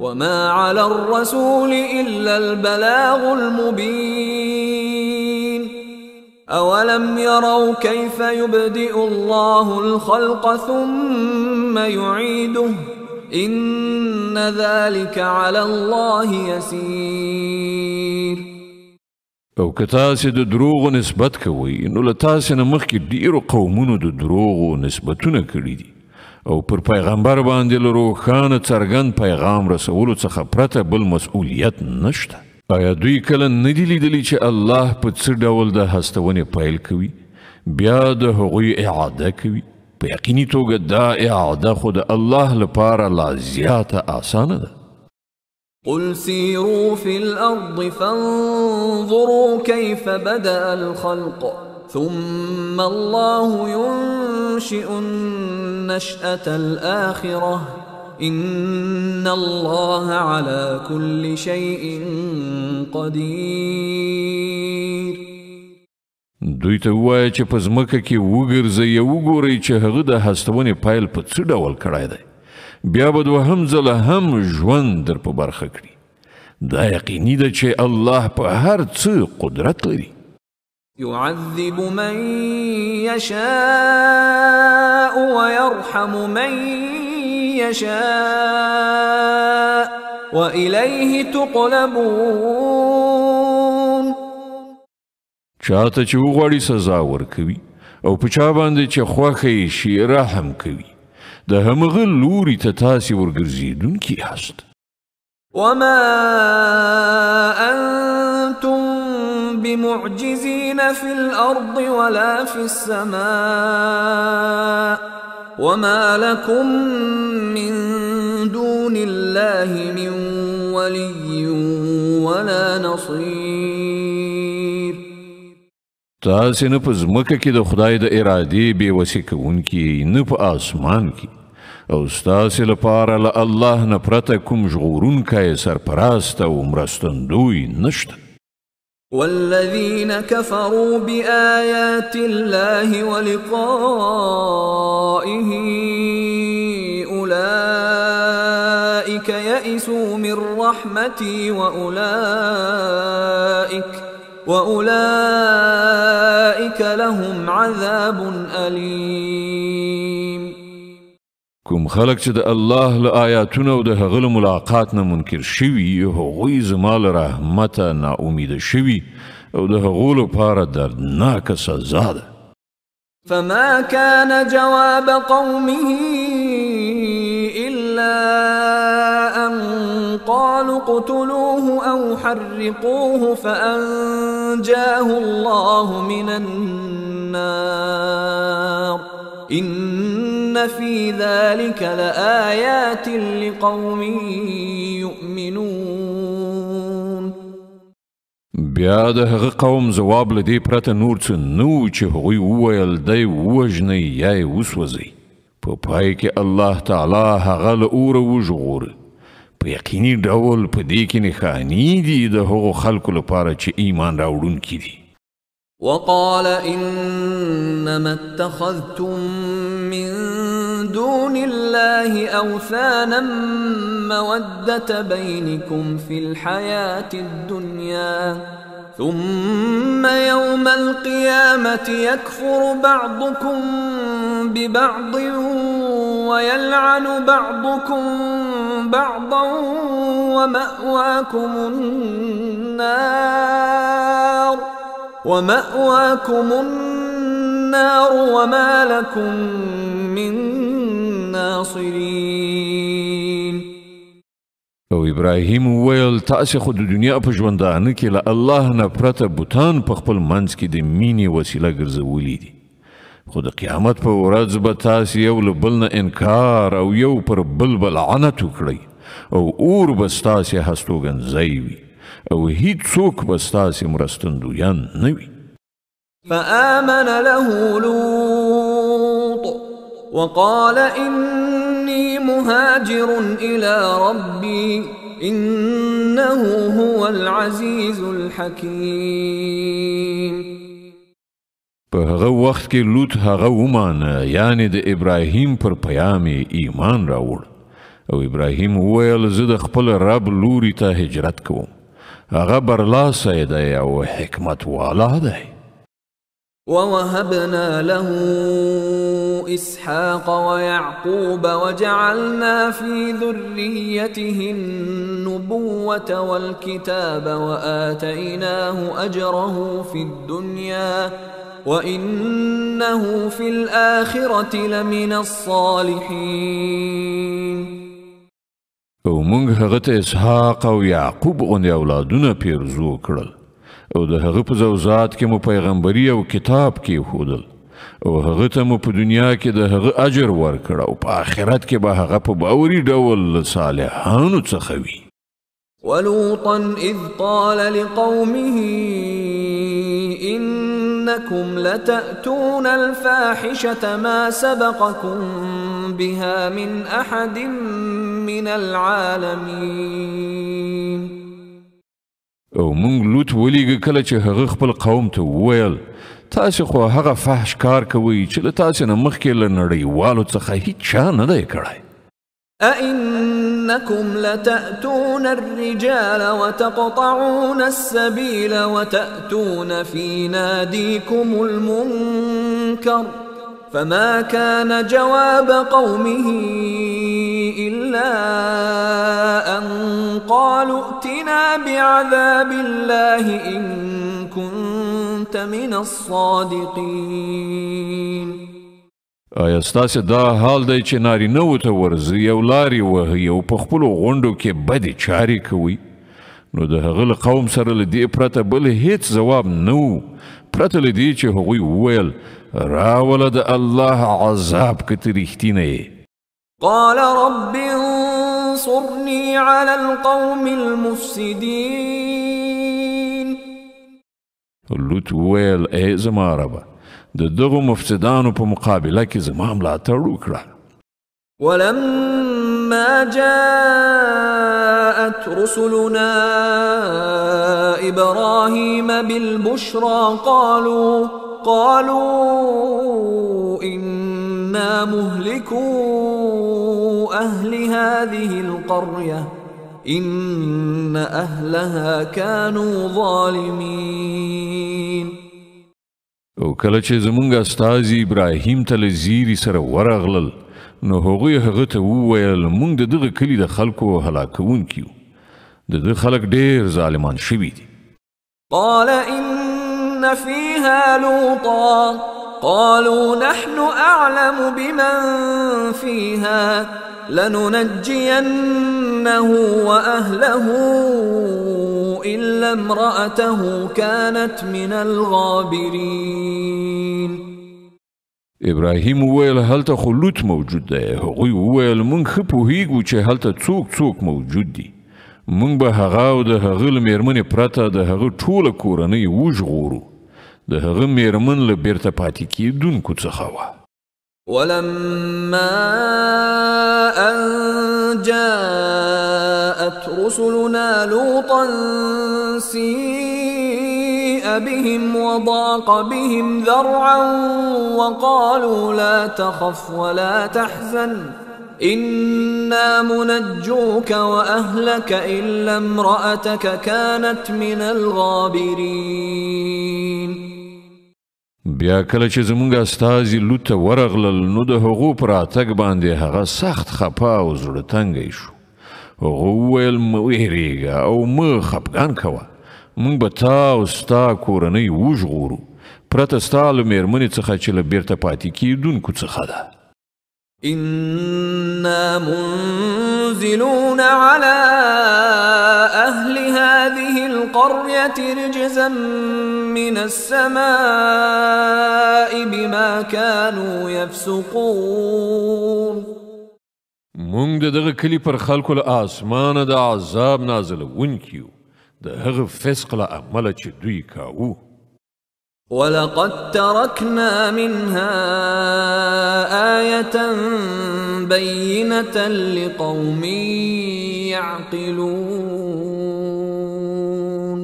وما على الرسول إلا البلاغ المبين. أولم يروا كيف يبدئ الله الخلق ثم يعيده إن ذلك على الله يسير. او که تاسې د دروغو نسبت کوئ نو له تاسې نه مخکې ډیرو قومونو د دروغو نسبتونه کړي دي او پر پیغمبر باندې له روښانه څرګند پیغام رسولو څخه پرته بل مسؤلیت نشته. آیا دوی کله نه دي لیدلي چې الله په څه ډول د هستونې پیل کوي بیا د هغوی اعاده کوي؟ په یقیني توګه دا اعاده خو د الله لپاره لا زیاته اسانه ده. قل سيروا في الأرض فانظروا كيف بدأ الخلق ثم الله ينشئ النشأة الآخرة إن الله على كل شيء قدير. دوی ته ووایه چې په ځمکه کې وګرځئ او وګورئ چې هغه د هستونې پیل په څه ډول کړی دی، بیا به دوهم ځله هم ژوند در په برخه کړي. دا یقیني ده چې الله په هر څه قدرت لري. يعذب من يشاء ويرحم من يشاء وإليه تقلبون. چاته چې وغواړي سزا ورکوي او په چا باندې چې خوښه یې شي رحم کوي، د همغه لوري ته تاسې ورګرځېدونکي یاست. وما أنتم بمعجزين في الأرض ولا في السماء وما لكم من دون الله من ولي ولا نصير. تاسې نه په ځمکه کې د خدای د ارادې بېوسې کوونکي، نه په آسمان کې، او ستاسې لپاره له الله نه پرته کوم ژغورونکی، سرپرست او مرستندوی نشته. والذين كفروا بآيات الله ولقائه أولئك يئسوا من رحمتي وأولئك لهم عذاب أليم. کوم خلق چې د الله له آیاتونو او د هغه له ملاقات نه منکر شوي، هغوی زما له رحمته ناامیده شوي او د هغو لپاره دردناکه سزا ده. فما كان جواب قومه إلا أن قالوا اقتلوه أو حرقوه فأنجاه الله من النار إن في ذلك لآيات لقوم يؤمنون. بیا د هغه قوم ځواب له دې پرته نور څه نه و چې هغوی وویل دی ووژنئ یا یې وسوځئ. په پای کې الله تعالی هغه له اوره وژغوره. په یقیني ډول په دې کې نښانې دي د هغو خلکو لپاره چې ایمان راوړونکي دي. وقال إنما اتخذتم من دون الله أوثانا مودة بينكم في الحياة الدنيا ثم يوم القيامة يكفر بعضكم ببعض ويلعن بعضكم بعضا ومأواكم النار وما لكم من ناصرين. او ابراهیم وویل تاسې خو د دنیا په ژوندانه کې له الله نه پرته بوتان په خپل منځ کې د مینې وسیله ګرځولي دي، خو د قیامت په ورځ به تاسې یو له بل نه انکار او یو پر بل به لعنت وکړئ او اور به ستاسې هستوګنځی وي او هیڅوک به ستاسې مرستندویان نه وي. فآمن له لوط وقال إني مهاجر إلى ربي إنه هو العزيز الحكيم. په هغه وخت کې لوط هغه ومانه، یعنی د ابراهیم پر پیام ایمان راوړ، او ابراهیم وویل زه د خپل رب لوري ته هجرت کوم، هغه برلاسی دی او حکمت والا دی. ووهبنا له إسحاق ويعقوب وجعلنا في ذريته النبوة والكتاب وآتيناه أجره في الدنيا وإنه في الآخرة لمن الصالحين. او مونږ هغه ته اسحاق او یعقوب غوندې اولادونه پیرزو کړل، او د هغه په زوزات کې مو پیغمبري او کتاب کېښودل، او هغه ته مو په دنیا کې د هغه اجر ورکړ، او په آخرت کې به هغه په باوري ډول له صالحانو څخه وي. ولوطا إذ قال لقومه إنكم لتأتون الفاحشة ما سبقكم بها من أحد من العالمين. او مونږ لوط ولیږه کله چې هغه خپل قوم ته وویل تاسې خو هغه فحش کار کوئ چې له تاسې نه مخکې له نړیوالو څخه هیڅ چا نه دی کړی. أئنكم لتأتون الرجال وتقطعون السبيل وتأتون في ناديكم المنكر فما كان جواب قومه إلا أن قالوا ائتنا بعذاب الله إن كنت من الصادقين. آیا ستاسې دا حال دی چې نارینهو ته ورځئ او لارې وهئ او په خپلو غونډو کې بدې چارې کوئ؟ نو د هغه له قوم سره له دې پرته بل هیڅ ځواب نه و پرته له دې چې هغوی وویل راوله د الله عذاب که ته رښتینه یې. قال رب انصرني على القوم المفسدين. لوط وویل ای زما ربه د دغو مفسدانو په مقابله کې زما ملاتړ وکړه. ولما جاءت رسلنا إبراهيم بالبشرى قالوا إنا مهلكو أهل هذه القرية إن أهلها كانوا ظالمين. او کله چې زمونږ استازي ابراهیم ته له زیري سره ورغلل نو هغوی هغه ته وویل مونږ د دغه کلي د خلکو هلاکوونکي یو د ده خلک ډېر ظالمان شوي دي. قال إن فيها لوطا قالوا نحن أعلم بمن فيها لننجينه وأهله إلا امرأته كانت من الغابرين. ابراهیم وویل هلته خو لوط موجود دی. هغوی وویل مونږ ښه پوهیږو چې هلته څوک موجود دي. مونږ به هغه او د هغه له میرمنې پرته د هغه ټوله کورنۍ وژغورو. د هغه میرمن له بیرته پاتې کېدونکو څخه وه. ولما أن جاءت رسلنا لوطا سيء بهم وضاق بهم ذرعا وقالوا لا تخف ولا تحزن إنا منجوك وأهلك إلا امرأتك كانت من الغابرين. بیا کله چې زمونږ استازي لوط ته ورغلل نو د هغو په راتګ باندې هغه سخت خپه او زړه تنګی شو. هغه وویل مه ویرېږه او مه خفګان کوه. مونږ به تا او ستا کورنۍ وژغورو پرته ستا له میرمنې څخه چې له بیرته پاتې کېدونکو څخه ده. إنا منزلون على أهل هذه القرية رجزا من السماء بما كانوا يفسقون. مونږ د دغه کلي پر خلکو له آسمانه د عذاب نازلونکي یو د هغه فسق له امله چې دوی کاوه. ولقد تركنا منها آية بينة لقوم يعقلون.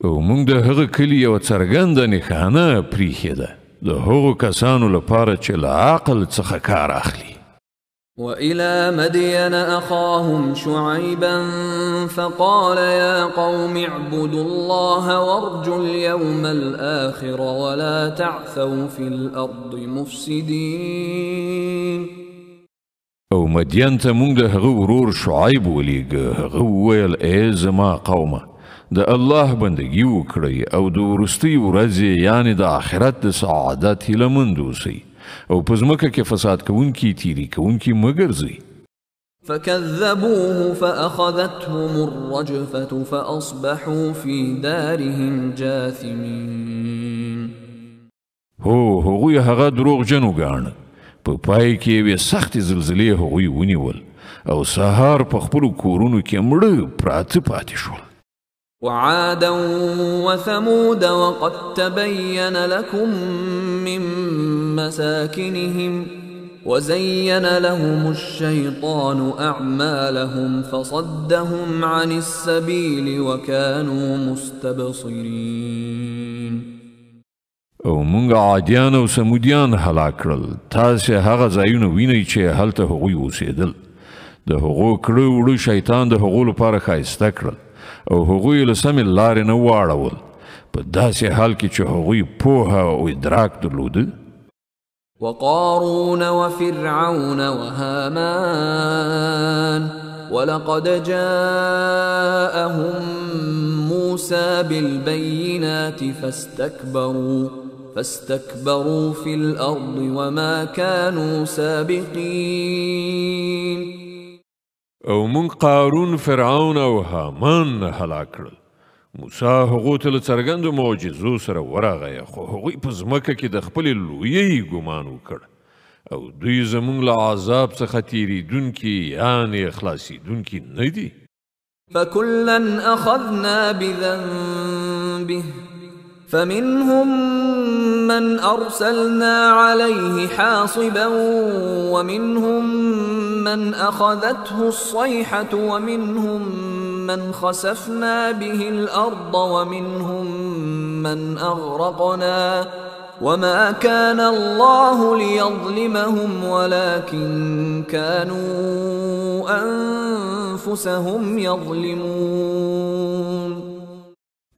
او مونږ د هغه کلي یوه څرګنده نښانه پریښې ده د هغو کسانو لپاره چې له عقل څخه کار اخلي. وإلى مدين أخاهم شعيبا فقال يا قوم اعبدوا الله وارجوا اليوم الآخر ولا تعثوا في الأرض مفسدين. او مدین ته مونږ د هغه ورور شعیب ولیږه. هغه وویل ای زما قومه د الله بندګي وکړئ او د وروستۍ ورځې یعنې د آخرت د سعادت هیله مند اوسئ او په ځمکه کې فساد کوونکي تیري کوونکي مه ګرځئ. فكذبوه فأخذتهم الرجفة فأصبحوا في دارهم جاثمين. هغوی هغه دروغجن وګاڼه. په پای کې یوې سختې زلزلې هغوی ونیول او سهار په خپلو کورونو کې مړه پراته پاتې شول. وعادا وثمود وقد تبين لكم من مساكنهم وزين لهم الشيطان أعمالهم فصدهم عن السبيل وكانوا مستبصرين. او مونږ عادیان او سمودیان هلاک کړل. تاسې هغه ځایونه وینئ چې هلته هغوی اوسېدل. د هغو کړه وړه شیطان د هغو لپاره ښایسته کړل او هغوی له سمې لارې نه واړول په داسې حال کې چې هغوی پوهه او ادراک درلوده. وقارون وفرعون وهامان ولقد جاءهم موسى بالبينات فاستكبروا في الأرض وما كانوا سابقين. او من قارون فرعون او هامان هلاک کړل. موسی هغو ته له څرګندو معجزو سره ورغی خو هغوی په ځمکه کې د خپلې لویۍ ګمان وکړ او دوی زموږ له عذاب څخه تېرېدونکي یعنې خلاصېدونکي نه دي. فكلا أخذنا بذنبه فمنهم من أرسلنا عليه حاصبا ومنهم من أخذته الصيحة ومنهم من خسفنا به الأرض ومنهم من أغرقنا وما كان الله ليظلمهم ولكن كانوا أنفسهم يظلمون.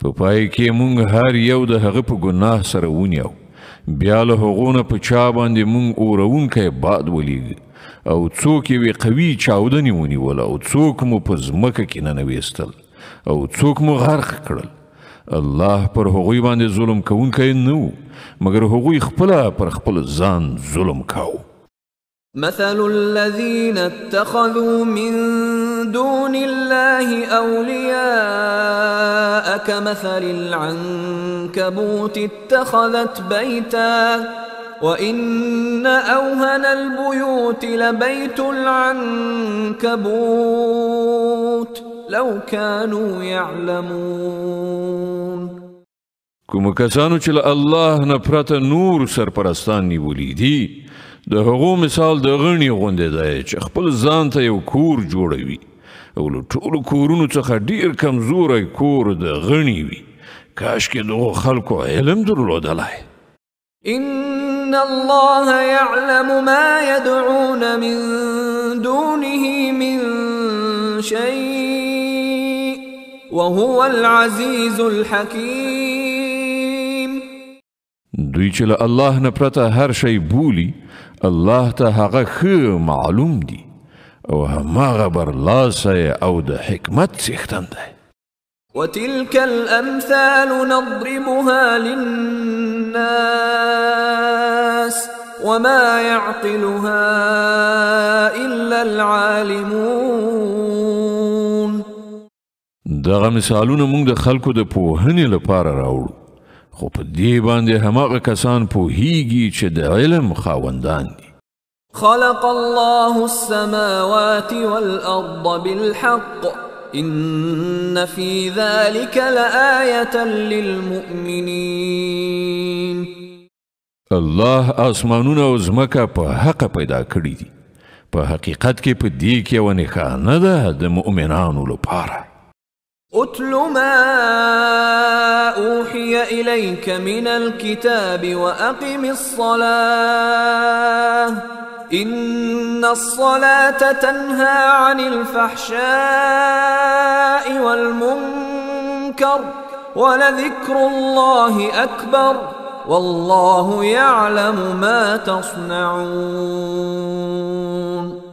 په پای کې مونږ هر یو د هغه په ګناه سره ونیو. بیا له هغو نه په چا باندې مونږ اورونکی باد ولیږه او څوک یې قوي چاودنې ونیول او څوک مو په ځمکه کې ننویستل او څوک مو غرق کړل. الله پر هغوی باندې ظلم کوونکی نه و مګر هغوی خپله پر خپل ځان ظلم کاوه. مثل الذين اتخذوا من دون الله أولياء كمثل العنكبوت اتخذت بيتا وإن أوهن البيوت لبيت العنكبوت لو كانوا يعلمون. کوم کسانو چې له الله نه پرته نور سرپرستان نیولي دي د هغو مثال د غڼې غوندې دی چې خپل ځان ته یو کور جوړوي او له ټولو کورونو څخه ډیر کمزوری کور د غڼې وي. کاشکې دغو خلکو علم درلودلی. إن الله يعلم ما يدعون من دونه من شيء وهو العزيز الحكيم. دوی چې له الله نه پرته هر شی بولي الله ته هغه ښه معلوم دي او هماغه برلاسی او د حکمت څښتن دی. وتلك الأمثال نضربها للناس وما يعقلها إلا العالمون. دغه مثالونه موږ د خلکو د پوهنې لپاره راوړو خو په دې باندې هماغه کسان پوهیږي چې د علم خاوندان دي. خلق الله السماوات والأرض بالحق إن في ذلك لآية للمؤمنين. الله آسمانونه او ځمکه په حق پیدا کړي دي. په حقیقت کې په دې کې یوه نښانه ده د مؤمنانو لپاره. اتل ما أوحي إليك من الكتاب وأقم الصلاة إن الصلاة تنهى عن الفحشاء والمنكر ولذكر الله أكبر والله يعلم ما تصنعون.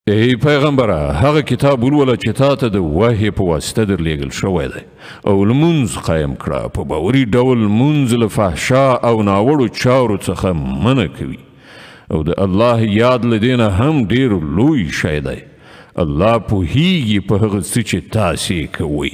ای پیغمبره هغه کتاب ولوله چې تا ته د وحی په واسطه درلیږل شوی دی او لمونځ قایم کړه. په باوري ډول لمونځ له فحشا او ناوړو چارو څخه منع کوي او د الله یاد له دې نه هم ډېر لوی شی دی. الله پوهیږي په هغه څه چې تاسې کوئ.